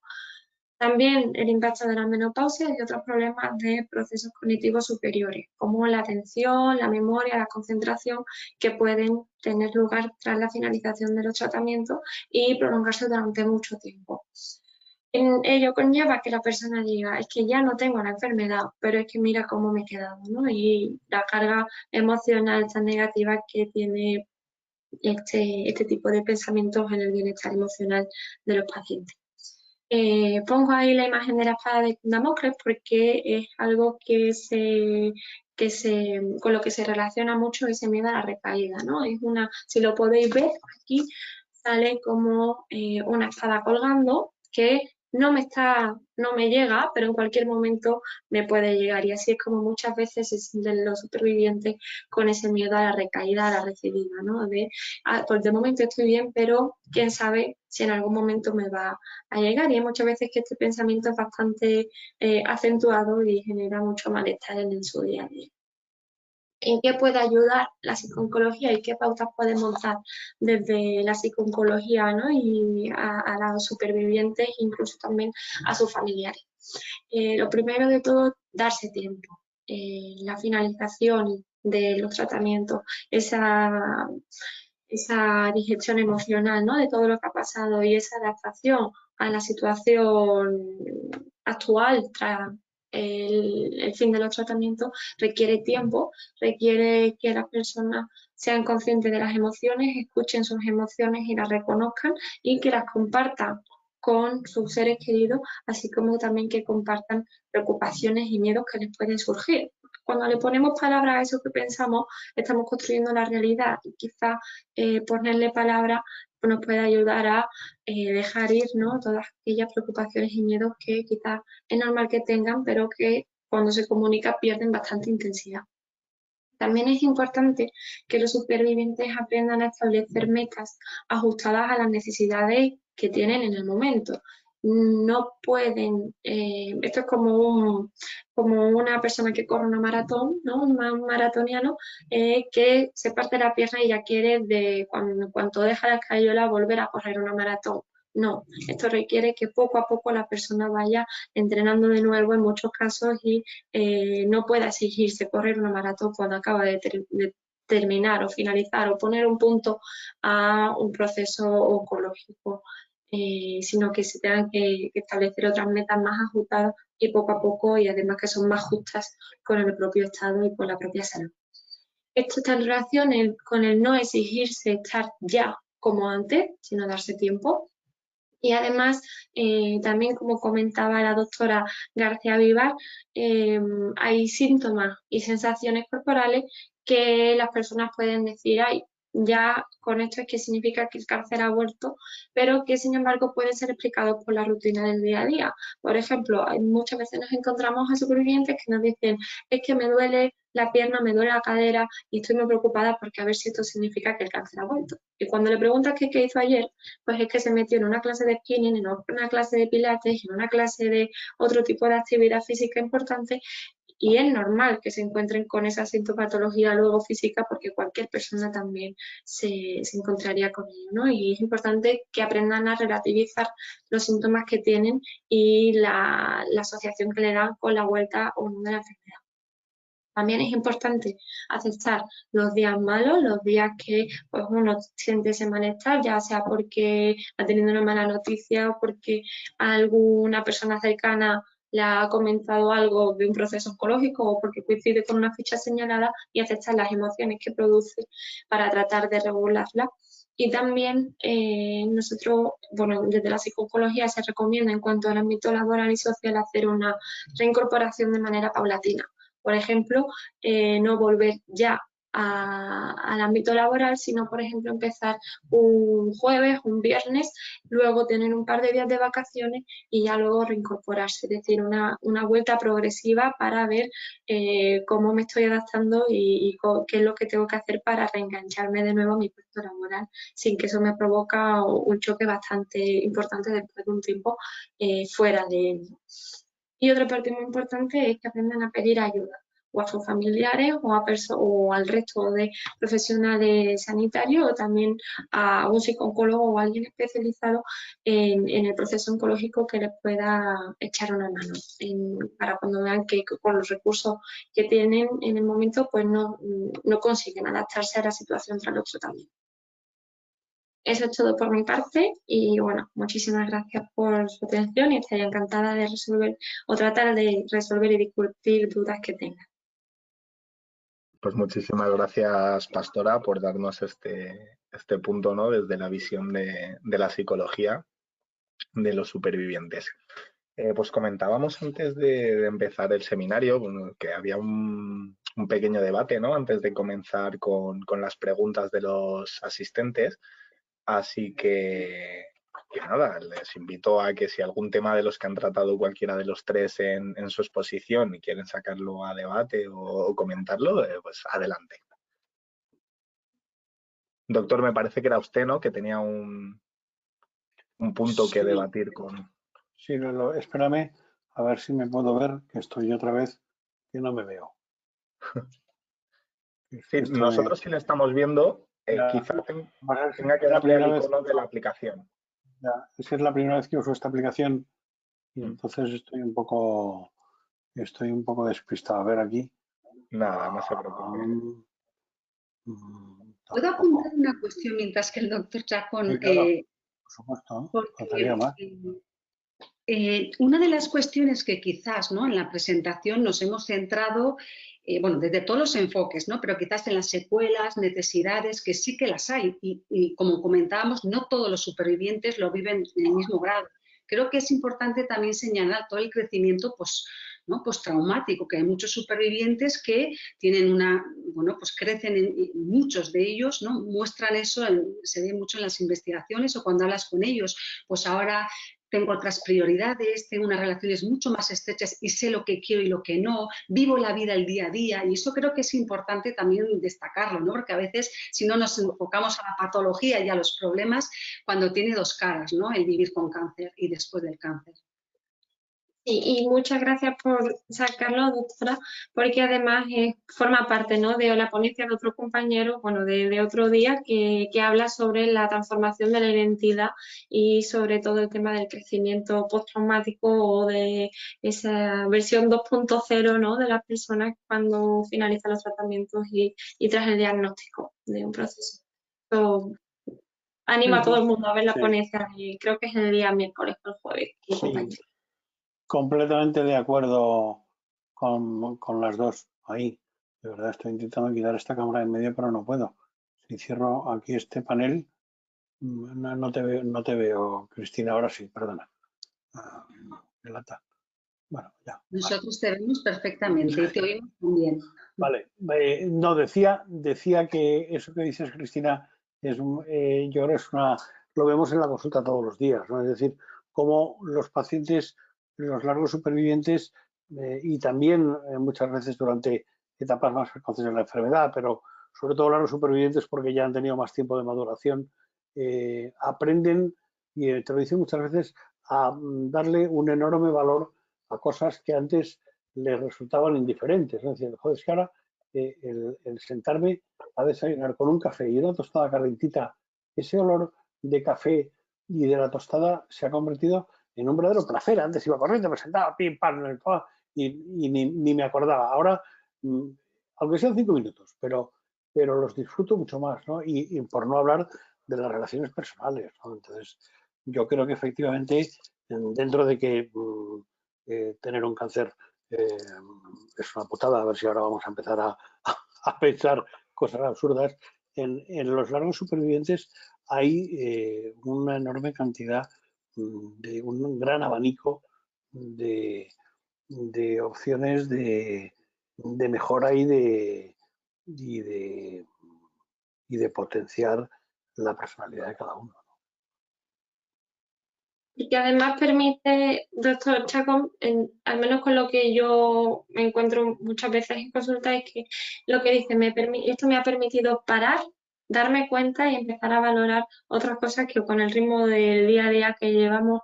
Speaker 4: También el impacto de la menopausia y otros problemas de procesos cognitivos superiores, como la atención, la memoria, la concentración, que pueden tener lugar tras la finalización de los tratamientos y prolongarse durante mucho tiempo. Ello conlleva que la persona diga, es que ya no tengo la enfermedad, pero es que mira cómo me he quedado, ¿no? Y la carga emocional tan negativa que tiene este tipo de pensamientos en el bienestar emocional de los pacientes. Pongo ahí la imagen de la espada de Damocles porque es algo con lo que se relaciona mucho ese miedo a la recaída, ¿no? Es si lo podéis ver, aquí sale como una espada colgando que no me llega, pero en cualquier momento me puede llegar. Y así es como muchas veces se sienten los supervivientes con ese miedo a la recaída, a la recidiva, ¿no? Pues de momento estoy bien, pero quién sabe si en algún momento me va a llegar. Y hay muchas veces que este pensamiento es bastante acentuado y genera mucho malestar en su día a día. ¿En qué puede ayudar la psicooncología y qué pautas podemos dar desde la psicooncología, ¿no? Y a los supervivientes, incluso también a sus familiares? Lo primero de todo, darse tiempo. La finalización de los tratamientos, esa digestión emocional, ¿no? De todo lo que ha pasado y esa adaptación a la situación actual tras el fin de los tratamientos requiere tiempo, requiere que las personas sean conscientes de las emociones, escuchen sus emociones y las reconozcan y que las compartan con sus seres queridos, así como también que compartan preocupaciones y miedos que les pueden surgir. Cuando le ponemos palabras a eso que pensamos, estamos construyendo la realidad y quizás ponerle palabras pues nos puede ayudar a dejar ir, ¿no? Todas aquellas preocupaciones y miedos que quizás es normal que tengan, pero que cuando se comunica pierden bastante intensidad. También es importante que los supervivientes aprendan a establecer metas ajustadas a las necesidades que tienen en el momento. No pueden, esto es como una persona que corre una maratón, ¿no? Un maratoniano que se parte la pierna y ya quiere cuando deja la escayola volver a correr una maratón. No, esto requiere que poco a poco la persona vaya entrenando de nuevo en muchos casos y no pueda exigirse correr una maratón cuando acaba de terminar o finalizar o poner un punto a un proceso oncológico, sino que se tengan que establecer otras metas más ajustadas y poco a poco y además que son más justas con el propio estado y con la propia salud. Esto está en relación con el no exigirse estar ya como antes, sino darse tiempo. Y además, también como comentaba la doctora García Vivar, hay síntomas y sensaciones corporales que las personas pueden decir, ay, ya con esto es que significa que el cáncer ha vuelto, pero que sin embargo pueden ser explicados por la rutina del día a día. Por ejemplo, muchas veces nos encontramos a supervivientes que nos dicen, es que me duele la pierna, me duele la cadera y estoy muy preocupada porque a ver si esto significa que el cáncer ha vuelto. Y cuando le preguntas qué hizo ayer, pues es que se metió en una clase de spinning, en una clase de pilates, en una clase de otro tipo de actividad física importante y es normal que se encuentren con esa sintomatología luego física porque cualquier persona también se encontraría con ello, ¿no? Y es importante que aprendan a relativizar los síntomas que tienen y la asociación que le dan con la vuelta o no de la enfermedad. También es importante aceptar los días malos, los días que pues, uno siente ese malestar, ya sea porque ha tenido una mala noticia o porque alguna persona cercana le ha comentado algo de un proceso oncológico o porque coincide con una fecha señalada y aceptar las emociones que produce para tratar de regularlas. Y también nosotros, bueno, desde la psicooncología se recomienda en cuanto al ámbito laboral y social hacer una reincorporación de manera paulatina. Por ejemplo, no volver ya al ámbito laboral, sino, por ejemplo, empezar un jueves, un viernes, luego tener un par de días de vacaciones y ya luego reincorporarse. Es decir, una vuelta progresiva para ver cómo me estoy adaptando y qué es lo que tengo que hacer para reengancharme de nuevo a mi puesto laboral, sin que eso me provoca un choque bastante importante después de un tiempo fuera de él. Y otra parte muy importante es que aprendan a pedir ayuda, o a sus familiares o al resto de profesionales sanitarios, o también a un psicólogo o alguien especializado en el proceso oncológico que les pueda echar una mano para cuando vean que con los recursos que tienen en el momento pues no consiguen adaptarse a la situación tras los tratamientos. Eso es todo por mi parte y bueno, muchísimas gracias por su atención y estaría encantada de resolver o tratar de resolver y discutir dudas que tengan.
Speaker 1: Pues muchísimas gracias, Pastora, por darnos este punto, ¿no? Desde la visión de la psicología de los supervivientes. Pues comentábamos antes de empezar el seminario, bueno, que había un pequeño debate, ¿no? Antes de comenzar con las preguntas de los asistentes. Así que nada, les invito a que si algún tema de los que han tratado cualquiera de los tres en su exposición y quieren sacarlo a debate o comentarlo, pues adelante. Doctor, me parece que era usted, ¿no? Que tenía un punto que debatir con...
Speaker 2: Sí, espérame, a ver si me puedo ver, que estoy otra vez, que no me veo.
Speaker 1: Sí, nosotros sí le estamos viendo, quizá tenga que darle al icono de la aplicación.
Speaker 2: Es que es la primera vez que uso esta aplicación y entonces estoy un poco despistado. A ver aquí.
Speaker 1: Nada, no se preocupe.
Speaker 3: ¿Puedo apuntar una cuestión mientras que el doctor Chacón...
Speaker 2: Sí, claro, por supuesto, faltaría más.
Speaker 3: Una de las cuestiones que quizás, ¿no?, en la presentación nos hemos centrado, bueno, desde todos los enfoques, ¿no?, pero quizás en las secuelas, necesidades, que sí que las hay. Y como comentábamos, no todos los supervivientes lo viven en el mismo grado. Creo que es importante también señalar todo el crecimiento postraumático, que hay muchos supervivientes que tienen pues crecen, muchos de ellos, ¿no?, muestran eso, se ve mucho en las investigaciones o cuando hablas con ellos, pues ahora tengo otras prioridades, tengo unas relaciones mucho más estrechas y sé lo que quiero y lo que no, vivo la vida el día a día, y eso creo que es importante también destacarlo, ¿no?, porque a veces si no nos enfocamos a la patología y a los problemas, cuando tiene dos caras, ¿no?, el vivir con cáncer y después del cáncer.
Speaker 4: Y muchas gracias por sacarlo, doctora, porque además forma parte, ¿no?, de la ponencia de otro compañero, bueno, de otro día, que habla sobre la transformación de la identidad y sobre todo el tema del crecimiento postraumático o de esa versión 2.0, ¿no?, de las personas cuando finalizan los tratamientos y tras el diagnóstico de un proceso. Animo a todo el mundo a ver la ponencia y creo que es el día miércoles o el jueves.
Speaker 2: Sí. Completamente de acuerdo con las dos. Ahí, de verdad, estoy intentando quitar esta cámara en medio, pero no puedo. Si cierro aquí este panel, no te veo, Cristina. Ahora sí, perdona. Bueno, ya.
Speaker 3: Nosotros te vemos perfectamente y te oímos muy bien.
Speaker 2: Vale. No, decía que eso que dices, Cristina, yo creo que lo vemos en la consulta todos los días, ¿no? Es decir, cómo los pacientes, los largos supervivientes, y también muchas veces durante etapas más precoces de la enfermedad, pero sobre todo largos supervivientes porque ya han tenido más tiempo de maduración, aprenden, y te lo dicen muchas veces, a darle un enorme valor a cosas que antes les resultaban indiferentes, ¿no? Es decir, joder, es que ahora el sentarme a desayunar con un café y una tostada calentita, ese olor de café y de la tostada se ha convertido en un verdadero placer. Antes iba corriendo, me sentaba, pim, pam, y ni me acordaba. Ahora, aunque sean 5 minutos, pero los disfruto mucho más, ¿no? Y por no hablar de las relaciones personales, ¿no? Entonces, yo creo que efectivamente, dentro de que tener un cáncer es una putada, a ver si ahora vamos a empezar a pensar cosas absurdas, en los largos supervivientes hay una enorme cantidad, de un gran abanico de opciones de mejora y de y de potenciar la personalidad de cada uno.
Speaker 4: Y que además permite, doctor Chacón, al menos con lo que yo me encuentro muchas veces en consulta, es que lo que dice, esto me ha permitido parar, darme cuenta y empezar a valorar otras cosas que con el ritmo del día a día que llevamos,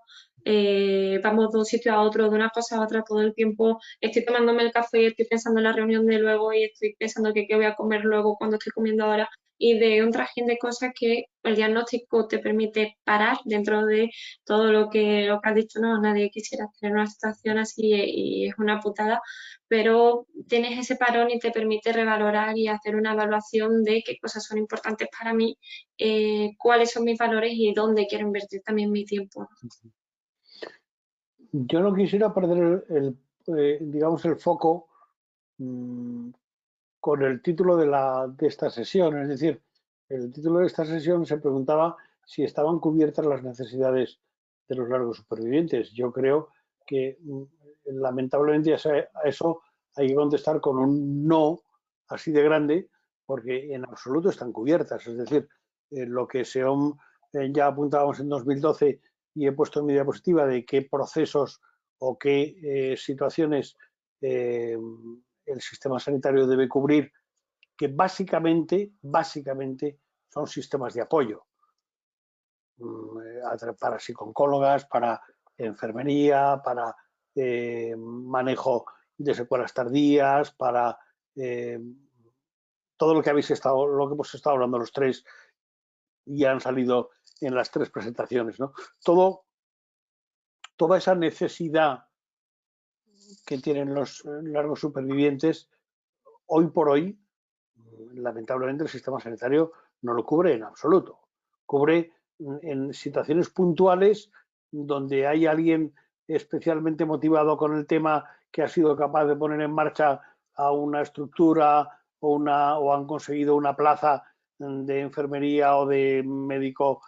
Speaker 4: vamos de un sitio a otro, de una cosa a otra todo el tiempo, estoy tomándome el café y estoy pensando en la reunión de luego y estoy pensando que qué voy a comer luego cuando estoy comiendo ahora, y de un trajín de cosas que el diagnóstico te permite parar dentro de todo lo que has dicho. No, nadie quisiera tener una situación así y es una putada, pero tienes ese parón y te permite revalorar y hacer una evaluación de qué cosas son importantes para mí, cuáles son mis valores y dónde quiero invertir también mi tiempo.
Speaker 2: Yo no quisiera perder digamos, el foco con el título de esta sesión. Es decir, el título de esta sesión se preguntaba si estaban cubiertas las necesidades de los largos supervivientes. Yo creo que lamentablemente a eso hay que contestar con un no así de grande, porque en absoluto están cubiertas. Es decir, lo que ya apuntábamos en 2012 y he puesto en mi diapositiva de qué procesos o qué situaciones el sistema sanitario debe cubrir, que básicamente son sistemas de apoyo para psicólogas, para enfermería, para manejo de secuelas tardías, para todo lo que hemos estado hablando los tres y han salido en las tres presentaciones, ¿no? Toda esa necesidad que tienen los largos supervivientes, hoy por hoy, lamentablemente el sistema sanitario no lo cubre en absoluto. Cubre en situaciones puntuales donde hay alguien especialmente motivado con el tema que ha sido capaz de poner en marcha a una estructura o han conseguido una plaza de enfermería o de médico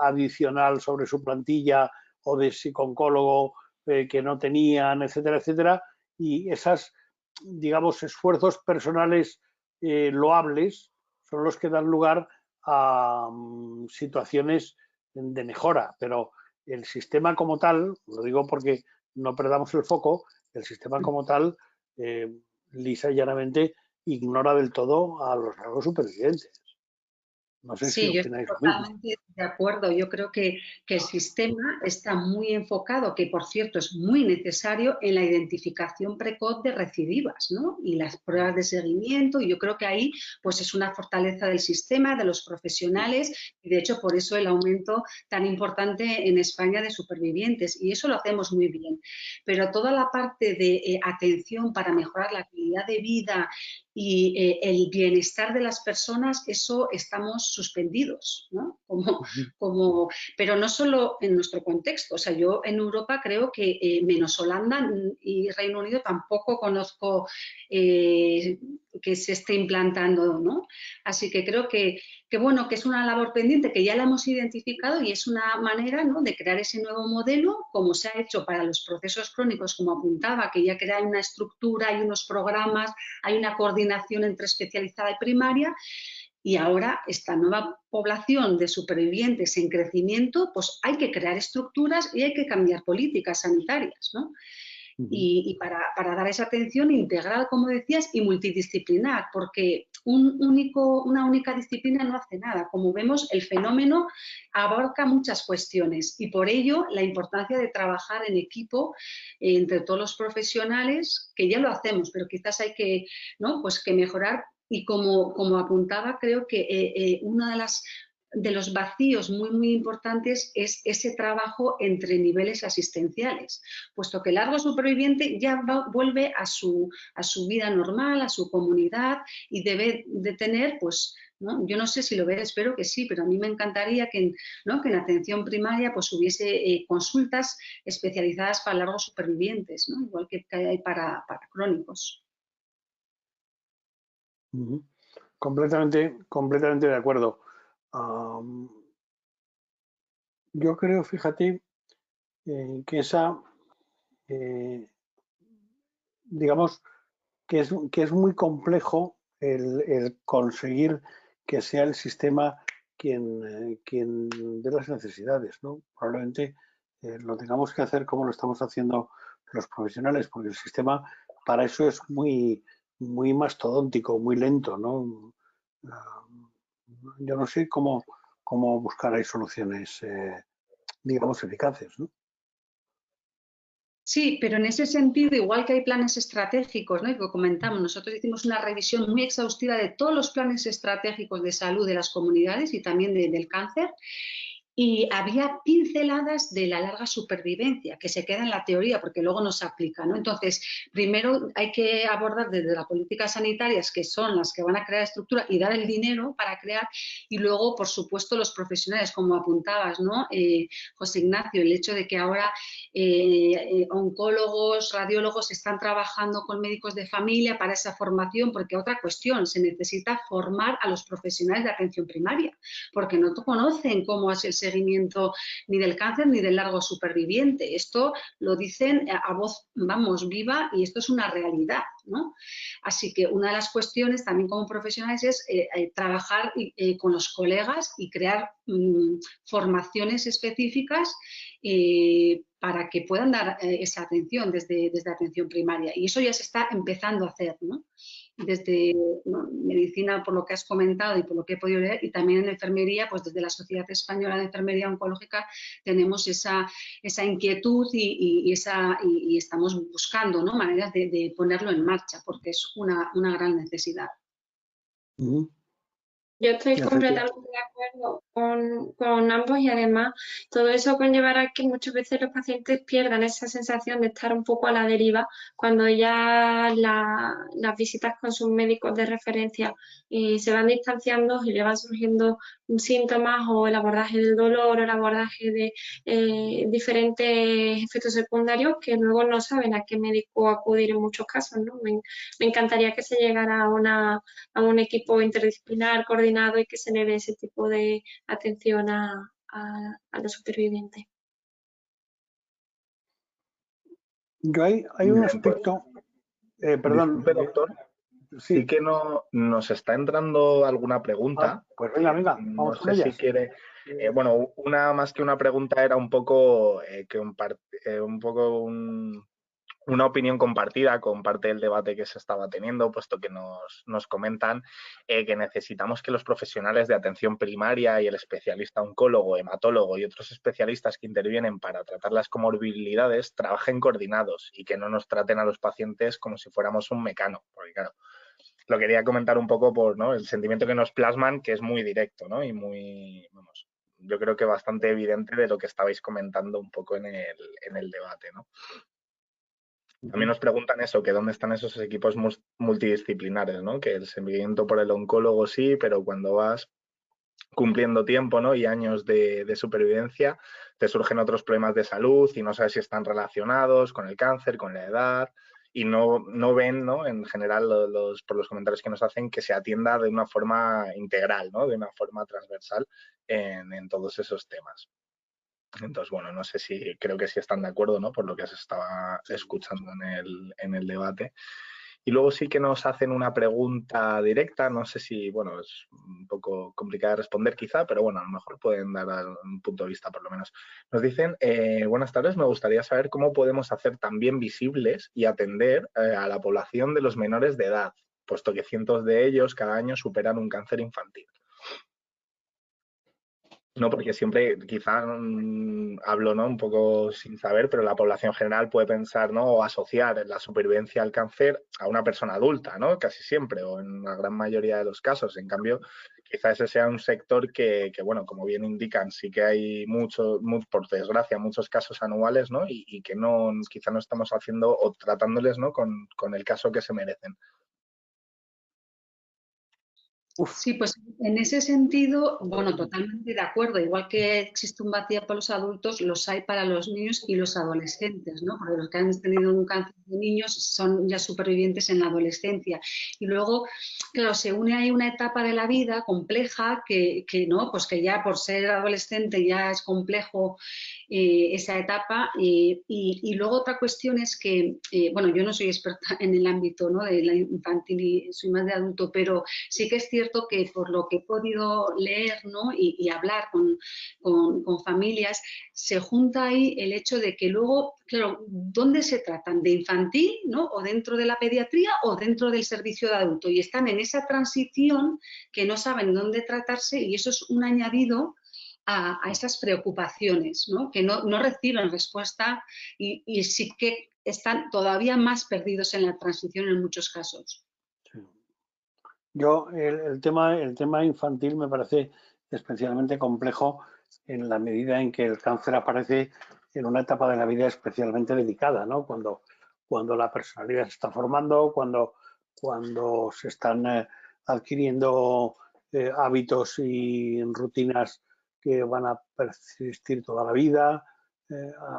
Speaker 2: adicional sobre su plantilla o de psicólogo que no tenían, etcétera, etcétera. Y esas, digamos, esfuerzos personales loables son los que dan lugar a situaciones de mejora, pero el sistema como tal, lo digo porque no perdamos el foco, el sistema como tal, lisa y llanamente, ignora del todo a los largos supervivientes. No sé si
Speaker 3: Sí, yo estoy
Speaker 2: opináis lo mismo.
Speaker 3: totalmente de acuerdo. Yo creo que el sistema está muy enfocado, que por cierto es muy necesario, en la identificación precoz de recidivas, ¿no? Y las pruebas de seguimiento. Y yo creo que ahí pues es una fortaleza del sistema, de los profesionales, y de hecho por eso el aumento tan importante en España de supervivientes. Y eso lo hacemos muy bien. Pero toda la parte de atención para mejorar la calidad de vida y el bienestar de las personas, eso estamos suspendidos, ¿no? Pero no solo en nuestro contexto. O sea, yo en Europa creo que menos Holanda y Reino Unido tampoco conozco que se esté implantando, ¿no? Así que creo bueno, que es una labor pendiente que ya la hemos identificado y es una manera, ¿no?, de crear ese nuevo modelo, como se ha hecho para los procesos crónicos, como apuntaba, que ya crea una estructura, hay unos programas, hay una coordinación entre especializada y primaria. Y ahora esta nueva población de supervivientes en crecimiento, pues hay que crear estructuras y hay que cambiar políticas sanitarias, ¿no? Y para dar esa atención integral, como decías, y multidisciplinar, porque una única disciplina no hace nada. Como vemos, el fenómeno abarca muchas cuestiones y por ello la importancia de trabajar en equipo entre todos los profesionales, que ya lo hacemos, pero quizás hay que, ¿no?, pues que mejorar. Y como apuntaba, creo que una de los vacíos muy importantes es ese trabajo entre niveles asistenciales, puesto que el largo superviviente ya vuelve a su vida normal, a su comunidad y debe de tener, pues, ¿no? Yo no sé si lo ve, espero que sí, pero a mí me encantaría que en atención primaria pues hubiese consultas especializadas para largos supervivientes, ¿no?, igual que hay para crónicos.
Speaker 2: Completamente de acuerdo. Yo creo, fíjate, que digamos, que es muy complejo el conseguir que sea el sistema quien dé las necesidades, ¿no? Probablemente lo tengamos que hacer como lo estamos haciendo los profesionales, porque el sistema para eso es muy mastodóntico, muy lento, ¿no? Yo no sé cómo buscar ahí soluciones, digamos, eficaces, ¿no?
Speaker 3: Sí, pero en ese sentido, igual que hay planes estratégicos, ¿no? Y que comentamos, nosotros hicimos una revisión muy exhaustiva de todos los planes estratégicos de salud de las comunidades y también del cáncer. Y había pinceladas de la larga supervivencia, que se queda en la teoría porque luego no se aplica, ¿no? Entonces, primero hay que abordar desde las políticas sanitarias, que son las que van a crear estructura y dar el dinero para crear, y luego, por supuesto, los profesionales, como apuntabas, ¿no? José Ignacio, el hecho de que ahora oncólogos, radiólogos están trabajando con médicos de familia para esa formación, porque otra cuestión, se necesita formar a los profesionales de atención primaria, porque no conocen cómo es el seguimiento ni del cáncer ni del largo superviviente. Esto lo dicen a voz, vamos, viva, y esto es una realidad, ¿no? Así que una de las cuestiones también como profesionales es trabajar con los colegas y crear formaciones específicas para que puedan dar esa atención desde atención primaria. Y eso ya se está empezando a hacer, ¿no? Desde medicina, por lo que has comentado y por lo que he podido leer, y también en enfermería, pues desde la Sociedad Española de Enfermería Oncológica tenemos esa inquietud y estamos buscando, ¿no? Maneras de ponerlo en marcha, porque es una gran necesidad.
Speaker 4: Yo estoy completamente de acuerdo con ambos, y además todo eso conllevará a que muchas veces los pacientes pierdan esa sensación de estar un poco a la deriva cuando ya las visitas con sus médicos de referencia se van distanciando y le van surgiendo síntomas, o el abordaje del dolor, o el abordaje de diferentes efectos secundarios que luego no saben a qué médico acudir en muchos casos, ¿no? Me encantaría que se llegara a un equipo interdisciplinar coordinado y que se le dé ese tipo de atención a los supervivientes.
Speaker 2: Yo hay un aspecto, perdón.
Speaker 1: Disculpe, doctor. Sí que nos está entrando alguna pregunta.
Speaker 2: Pues venga, vamos con ellas.
Speaker 1: Si quiere. Bueno, una más que una pregunta era un poco una opinión compartida con parte del debate que se estaba teniendo, puesto que nos comentan que necesitamos que los profesionales de atención primaria y el especialista oncólogo, hematólogo y otros especialistas que intervienen para tratar las comorbilidades trabajen coordinados y que no nos traten a los pacientes como si fuéramos un mecano, porque claro, lo quería comentar un poco por, ¿no?, el sentimiento que nos plasman, que es muy directo, ¿no? Y muy, vamos, yo creo que bastante evidente de lo que estabais comentando un poco en el debate, ¿no? También nos preguntan eso, que dónde están esos equipos multidisciplinares, ¿no? Que el seguimiento por el oncólogo sí, pero cuando vas cumpliendo tiempo, ¿no?, y años de supervivencia, te surgen otros problemas de salud y no sabes si están relacionados con el cáncer, con la edad, y no ven, ¿no?, en general por los comentarios que nos hacen, que se atienda de una forma integral, ¿no?, de una forma transversal en todos esos temas. Entonces, bueno, no sé si, creo que sí están de acuerdo, ¿no?, por lo que se estaba escuchando en el debate. Y luego sí que nos hacen una pregunta directa, no sé si, bueno, es un poco complicada de responder quizá, pero bueno, a lo mejor pueden dar un punto de vista por lo menos. Nos dicen, buenas tardes, me gustaría saber cómo podemos hacer también visibles y atender a la población de los menores de edad, puesto que cientos de ellos cada año superan un cáncer infantil. No, porque siempre quizá hablo, ¿no?, un poco sin saber, pero la población general puede pensar, ¿no?, o asociar la supervivencia al cáncer a una persona adulta, ¿no?, casi siempre, o en la gran mayoría de los casos. En cambio, quizá ese sea un sector que bueno, como bien indican, sí que hay por desgracia, muchos casos anuales, ¿no?, y que quizá no estamos haciendo o tratándoles, ¿no?, con el caso que se merecen.
Speaker 3: Sí, pues en ese sentido, bueno, totalmente de acuerdo. Igual que existe un vacío para los adultos, los hay para los niños y los adolescentes, ¿no? Porque los que han tenido un cáncer de niños son ya supervivientes en la adolescencia. Y luego, claro, se une ahí una etapa de la vida compleja que no, pues que ya por ser adolescente ya es complejo esa etapa. Y luego otra cuestión es que, bueno, yo no soy experta en el ámbito, ¿no?, de la infantil y soy más de adulto, pero sí que es cierto que por lo que he podido leer, ¿no?, y hablar con familias, se junta ahí el hecho de que luego, claro, ¿dónde se tratan? ¿De infantil, ¿no?, o dentro de la pediatría o dentro del servicio de adulto? Y están en esa transición que no saben dónde tratarse, y eso es un añadido a esas preocupaciones, ¿no?, que no reciben respuesta y sí que están todavía más perdidos en la transición en muchos casos.
Speaker 2: Sí. Yo, el tema infantil me parece especialmente complejo en la medida en que el cáncer aparece en una etapa de la vida especialmente delicada, ¿no? Cuando la personalidad se está formando, cuando se están adquiriendo hábitos y rutinas que van a persistir toda la vida.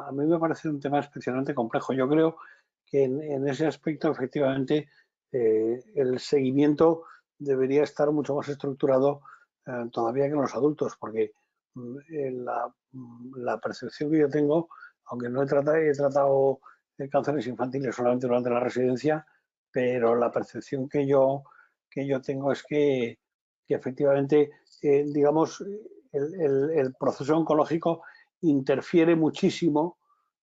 Speaker 2: A mí me parece un tema especialmente complejo. Yo creo que en ese aspecto, efectivamente, el seguimiento debería estar mucho más estructurado todavía que en los adultos, porque la percepción que yo tengo, aunque no he tratado cánceres infantiles solamente durante la residencia, pero la percepción que yo tengo es que efectivamente, digamos, el proceso oncológico interfiere muchísimo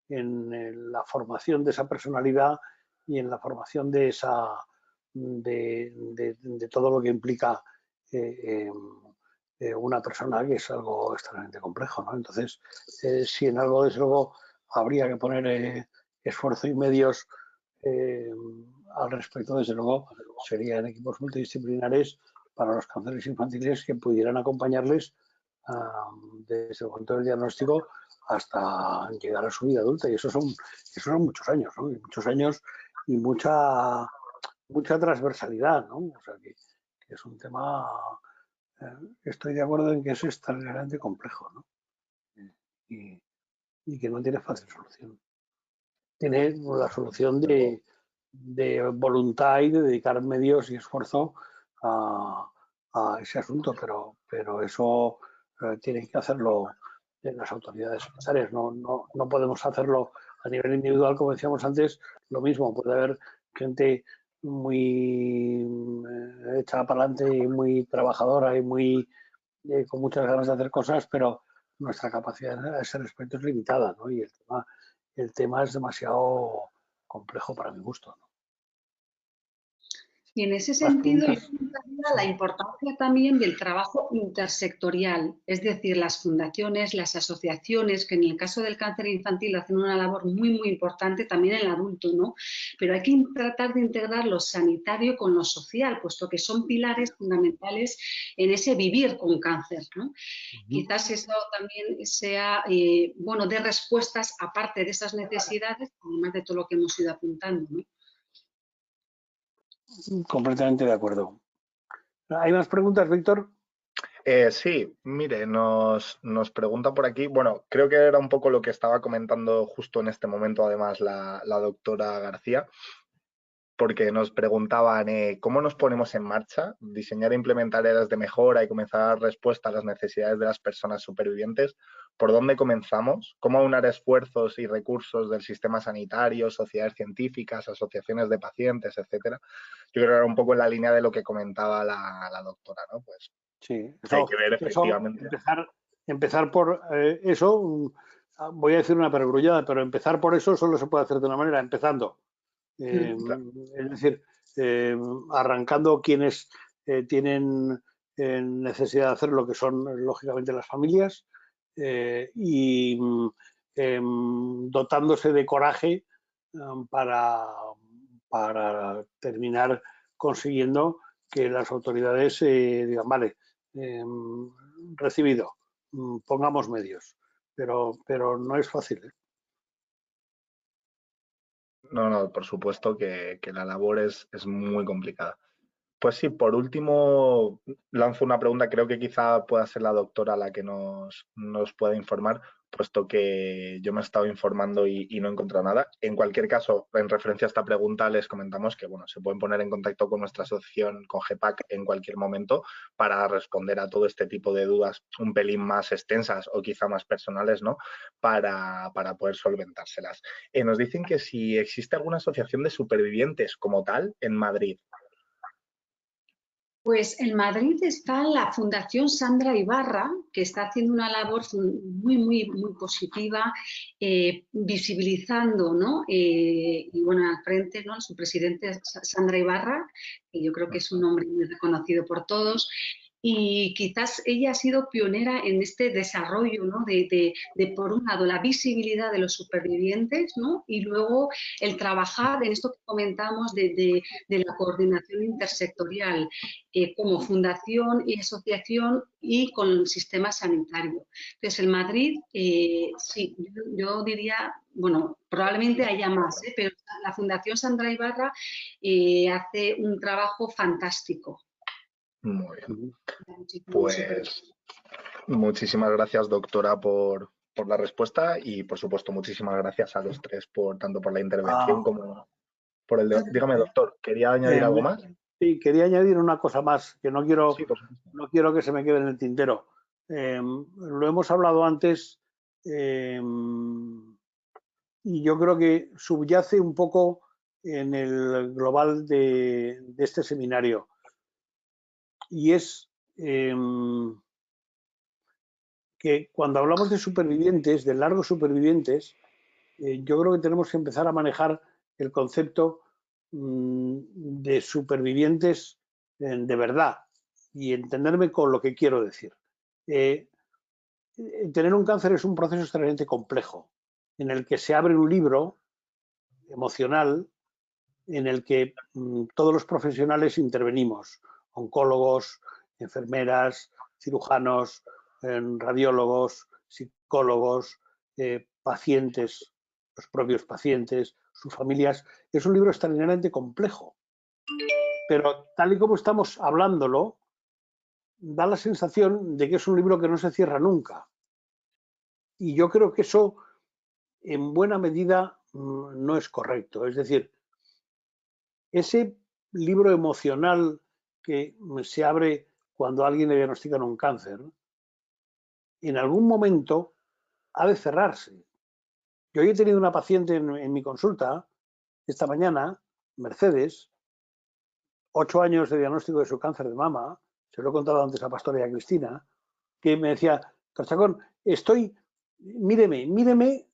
Speaker 2: en la formación de esa personalidad y en la formación de esa de todo lo que implica una persona, que es algo extremadamente complejo, ¿no? Entonces, si en algo, desde luego, habría que poner esfuerzo y medios al respecto, desde luego, serían equipos multidisciplinares para los cánceres infantiles que pudieran acompañarles desde el momento del diagnóstico hasta llegar a su vida adulta. Y eso son muchos años, ¿no? Y muchos años y mucha transversalidad, ¿no? O sea, que es un tema, estoy de acuerdo en que es extremadamente complejo, ¿no? Y que no tiene fácil solución. Tiene la solución de voluntad y de dedicar medios y esfuerzo a ese asunto, pero eso tienen que hacerlo las autoridades sanitarias. No podemos hacerlo a nivel individual, como decíamos antes. Lo mismo, puede haber gente muy echada para adelante y muy trabajadora y muy con muchas ganas de hacer cosas, pero nuestra capacidad a ese respecto es limitada, ¿no? Y el tema es demasiado complejo para mi gusto, ¿no?
Speaker 3: Y en ese
Speaker 2: Más
Speaker 3: sentido, yo
Speaker 2: preguntas.
Speaker 3: apuntaría la importancia también del trabajo intersectorial, es decir, las fundaciones, las asociaciones, que en el caso del cáncer infantil hacen una labor muy, muy importante, también en el adulto, ¿no? Pero hay que tratar de integrar lo sanitario con lo social, puesto que son pilares fundamentales en ese vivir con cáncer, ¿no? Quizás eso también sea, bueno, de respuestas aparte de esas necesidades, además de todo lo que hemos ido apuntando, ¿no?
Speaker 2: Completamente de acuerdo. ¿Hay más preguntas, Víctor?
Speaker 1: Sí, mire, nos pregunta por aquí, bueno, creo que era un poco lo que estaba comentando justo en este momento, además, la doctora García, porque nos preguntaban cómo nos ponemos en marcha, diseñar e implementar áreas de mejora y comenzar a dar respuesta a las necesidades de las personas supervivientes. ¿Por dónde comenzamos? ¿Cómo aunar esfuerzos y recursos del sistema sanitario, sociedades científicas, asociaciones de pacientes, etcétera? Yo creo que era un poco en la línea de lo que comentaba la doctora, ¿no? Pues
Speaker 2: sí,
Speaker 1: hay que ver efectivamente.
Speaker 2: Empezar por eso, voy a decir una perogrullada, pero empezar por eso solo se puede hacer de una manera, empezando. Es decir, arrancando quienes tienen necesidad de hacer lo que son, lógicamente, las familias y dotándose de coraje para terminar consiguiendo que las autoridades digan, vale, recibido, pongamos medios, pero no es fácil, ¿eh?
Speaker 1: No, por supuesto que la labor es muy complicada. Pues sí, por último, lanzo una pregunta, creo que quizá pueda ser la doctora la que nos pueda informar. puesto que yo me he estado informando y no he encontrado nada. En cualquier caso, en referencia a esta pregunta, les comentamos que bueno, se pueden poner en contacto con nuestra asociación, con GEPAC, en cualquier momento para responder a todo este tipo de dudas un pelín más extensas o quizá más personales, ¿no? Para poder solventárselas. Nos dicen que si existe alguna asociación de supervivientes como tal en Madrid.
Speaker 3: Pues en Madrid está la Fundación Sandra Ibarra, que está haciendo una labor muy positiva, visibilizando, ¿no? Y bueno, al frente, ¿no? Su presidente Sandra Ibarra, que yo creo que es un nombre muy reconocido por todos. Y quizás ella ha sido pionera en este desarrollo, ¿no? de por un lado, la visibilidad de los supervivientes, ¿no? Y luego el trabajar en esto que comentamos de la coordinación intersectorial como fundación y asociación y con el sistema sanitario. Entonces, en Madrid, sí, yo diría, bueno, probablemente haya más, pero la Fundación Sandra Ibarra hace un trabajo fantástico.
Speaker 1: Muy bien. Pues muchísimas gracias, doctora, por la respuesta y, por supuesto, muchísimas gracias a los tres tanto por la intervención como por el... Dígame, doctor, ¿quería añadir algo más?
Speaker 2: Sí, quería añadir una cosa más, que no quiero,
Speaker 1: Sí, por supuesto.
Speaker 2: no quiero que se me quede en el tintero. Lo hemos hablado antes y yo creo que subyace un poco en el global de este seminario. Y es que cuando hablamos de supervivientes, de largos supervivientes, yo creo que tenemos que empezar a manejar el concepto de supervivientes de verdad y entenderme con lo que quiero decir. Tener un cáncer es un proceso extremadamente complejo, en el que se abre un libro emocional en el que todos los profesionales intervenimos, oncólogos, enfermeras, cirujanos, radiólogos, psicólogos, pacientes, los propios pacientes, sus familias. Es un libro extraordinariamente complejo, pero tal y como estamos hablándolo, da la sensación de que es un libro que no se cierra nunca. Y yo creo que eso, en buena medida, no es correcto. Es decir, ese libro emocional que se abre cuando a alguien le diagnostican un cáncer, en algún momento ha de cerrarse. Yo hoy he tenido una paciente en mi consulta esta mañana, Mercedes, 8 años de diagnóstico de su cáncer de mama, se lo he contado antes a Pastora y a Cristina, que me decía, Chacón, míreme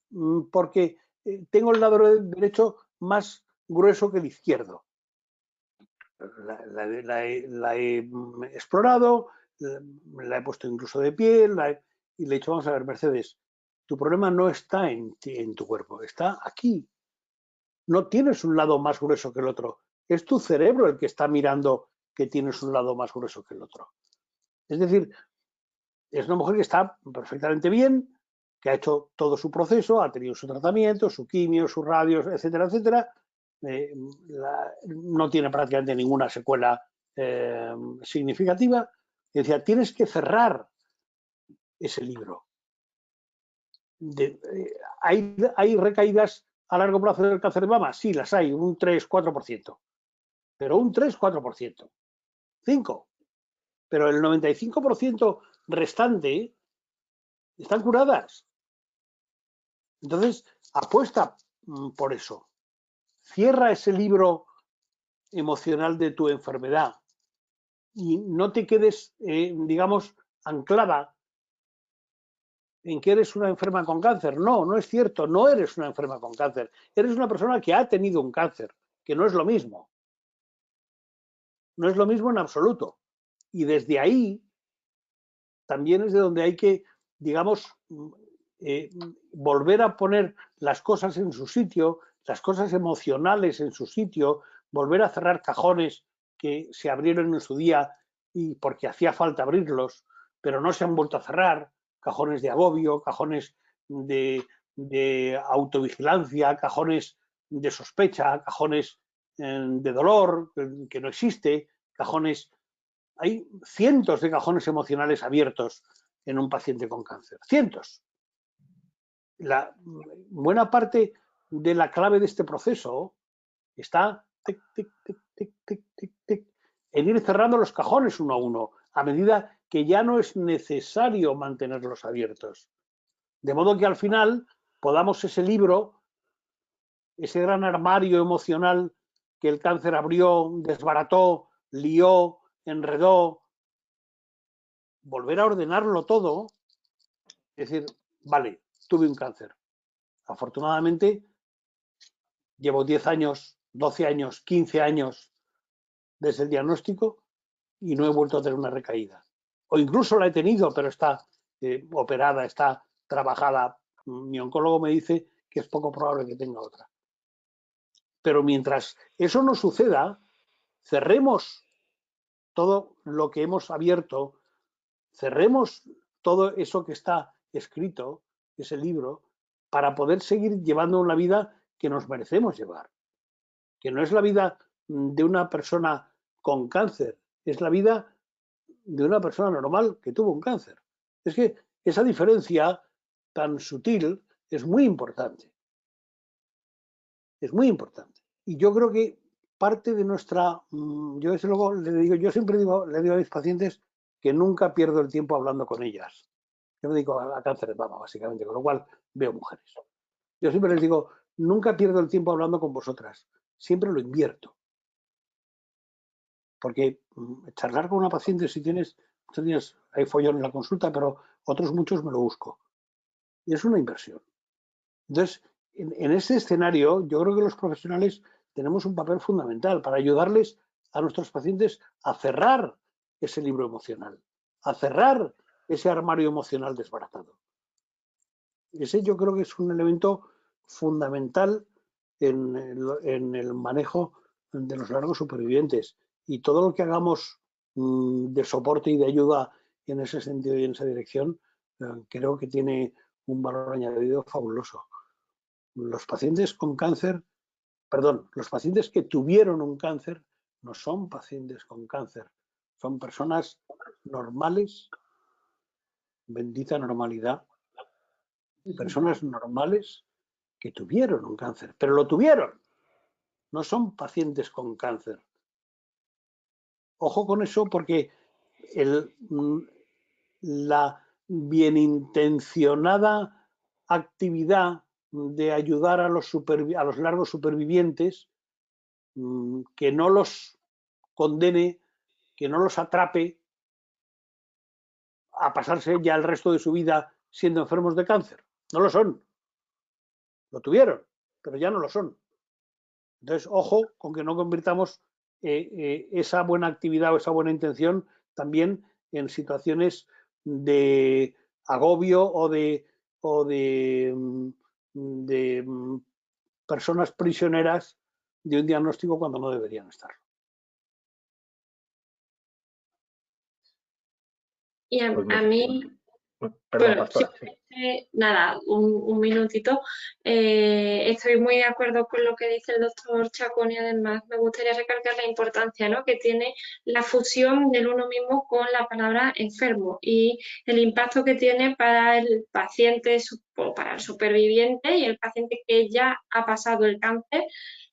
Speaker 2: porque tengo el lado derecho más grueso que el izquierdo. La he explorado, la he puesto incluso de pie y le he dicho, vamos a ver, Mercedes, tu problema no está en tu cuerpo, está aquí. No tienes un lado más grueso que el otro. Es tu cerebro el que está mirando que tienes un lado más grueso que el otro. Es decir, es una mujer que está perfectamente bien, que ha hecho todo su proceso, ha tenido su tratamiento, su quimio, sus radios, etcétera, etcétera. No tiene prácticamente ninguna secuela significativa. Y decía, tienes que cerrar ese libro. ¿Hay recaídas a largo plazo del cáncer de mama? Sí, las hay, un 3-4%. Pero un 3-4%. 5%. Pero el 95% restante están curadas. Entonces, apuesta por eso. Cierra ese libro emocional de tu enfermedad y no te quedes, digamos, anclada en que eres una enferma con cáncer. No, no es cierto, no eres una enferma con cáncer. Eres una persona que ha tenido un cáncer, que no es lo mismo. No es lo mismo en absoluto. Y desde ahí también es de donde hay que, digamos, volver a poner las cosas en su sitio, las cosas emocionales en su sitio, volver a cerrar cajones que se abrieron en su día y porque hacía falta abrirlos, pero no se han vuelto a cerrar, cajones de agobio, cajones de autovigilancia, cajones de sospecha, cajones de dolor que no existe, cajones... Hay cientos de cajones emocionales abiertos en un paciente con cáncer, cientos. buena parte de la clave de este proceso está tic, tic, tic, tic, tic, tic, tic, en ir cerrando los cajones uno a uno, a medida que ya no es necesario mantenerlos abiertos. De modo que al final podamos ese libro, ese gran armario emocional que el cáncer abrió, desbarató, lió, enredó, volver a ordenarlo todo, es decir, vale, tuve un cáncer. Afortunadamente, llevo 10 años, 12 años, 15 años desde el diagnóstico y no he vuelto a tener una recaída. O incluso la he tenido, pero está operada, está trabajada. Mi oncólogo me dice que es poco probable que tenga otra. Pero mientras eso no suceda, cerremos todo lo que hemos abierto, cerremos todo eso que está escrito, ese libro, para poder seguir llevando una vida que nos merecemos llevar. Que no es la vida de una persona con cáncer, es la vida de una persona normal que tuvo un cáncer. Es que esa diferencia tan sutil es muy importante. Es muy importante. Y yo creo que parte de nuestra, yo desde luego le digo, yo siempre digo, le digo a mis pacientes que nunca pierdo el tiempo hablando con ellas. Yo me dedico a cáncer de mama, básicamente, con lo cual veo mujeres. Yo siempre les digo, nunca pierdo el tiempo hablando con vosotras, siempre lo invierto. Porque charlar con una paciente, si tienes, hay follón en la consulta, pero otros muchos me lo busco. Y es una inversión. Entonces, en ese escenario, yo creo que los profesionales tenemos un papel fundamental para ayudarles a nuestros pacientes a cerrar ese libro emocional, a cerrar ese armario emocional desbaratado. Ese yo creo que es un elemento fundamental en el manejo de los largos supervivientes. Y todo lo que hagamos de soporte y de ayuda en ese sentido y en esa dirección, creo que tiene un valor añadido fabuloso. Los pacientes con cáncer, perdón, los pacientes que tuvieron un cáncer no son pacientes con cáncer, son personas normales, bendita normalidad, personas normales que tuvieron un cáncer, pero lo tuvieron, no son pacientes con cáncer. Ojo con eso porque la bienintencionada actividad de ayudar a los largos supervivientes, que no los condene, que no los atrape a pasarse ya el resto de su vida siendo enfermos de cáncer. No lo son. Lo tuvieron, pero ya no lo son. Entonces, ojo con que no convirtamos esa buena actividad o esa buena intención también en situaciones de agobio o de personas prisioneras de un diagnóstico cuando no deberían estarlo.
Speaker 4: Y a mí,
Speaker 1: perdón, pastora, sí.
Speaker 4: Nada, un minutito. Estoy muy de acuerdo con lo que dice el doctor Chacón y además me gustaría recalcar la importancia, ¿no?, que tiene la fusión del uno mismo con la palabra enfermo y el impacto que tiene para el paciente o para el superviviente y el paciente que ya ha pasado el cáncer.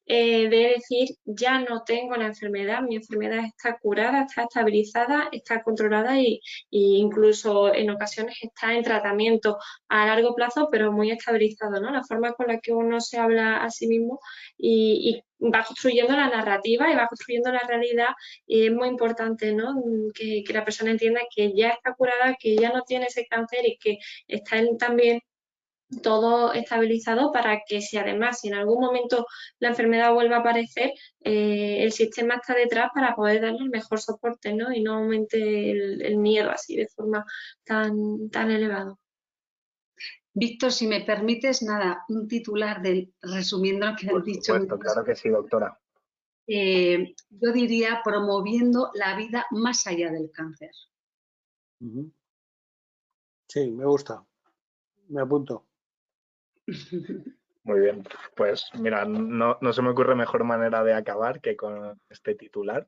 Speaker 4: De decir, ya no tengo la enfermedad, mi enfermedad está curada, está estabilizada, está controlada y incluso en ocasiones está en tratamiento a largo plazo, pero muy estabilizado, ¿no? La forma con la que uno se habla a sí mismo y va construyendo la narrativa y va construyendo la realidad y es muy importante, ¿no?, que la persona entienda que ya está curada, que ya no tiene ese cáncer y que está también todo estabilizado para que si en algún momento la enfermedad vuelve a aparecer, el sistema está detrás para poder darle el mejor soporte, ¿no?, y no aumente el miedo así de forma tan elevado.
Speaker 3: Víctor, si me permites, nada, un titular resumiendo lo que han dicho.
Speaker 1: Por supuesto, claro que sí, doctora.
Speaker 3: Yo diría promoviendo la vida más allá del cáncer.
Speaker 2: Sí, me gusta. Me apunto.
Speaker 1: Muy bien, pues mira, no se me ocurre mejor manera de acabar que con este titular.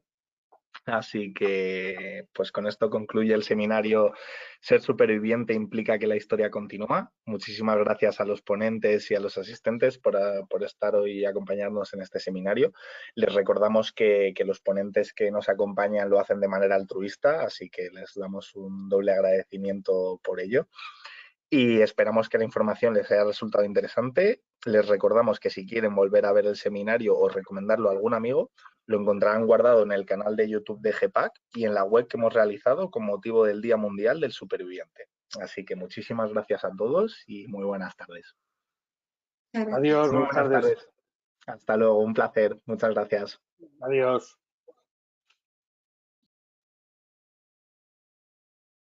Speaker 1: Así que, pues con esto concluye el seminario Ser superviviente implica que la historia continúa. Muchísimas gracias a los ponentes y a los asistentes por estar hoy y acompañarnos en este seminario. Les recordamos que los ponentes que nos acompañan lo hacen de manera altruista, así que les damos un doble agradecimiento por ello. Y esperamos que la información les haya resultado interesante. Les recordamos que si quieren volver a ver el seminario o recomendarlo a algún amigo, lo encontrarán guardado en el canal de YouTube de GEPAC y en la web que hemos realizado con motivo del Día Mundial del Superviviente. Así que muchísimas gracias a todos y muy buenas tardes.
Speaker 2: Adiós,
Speaker 1: Muy
Speaker 2: buenas
Speaker 1: buenas
Speaker 2: tardes.
Speaker 1: tardes. Hasta luego, un placer. Muchas gracias.
Speaker 2: Adiós.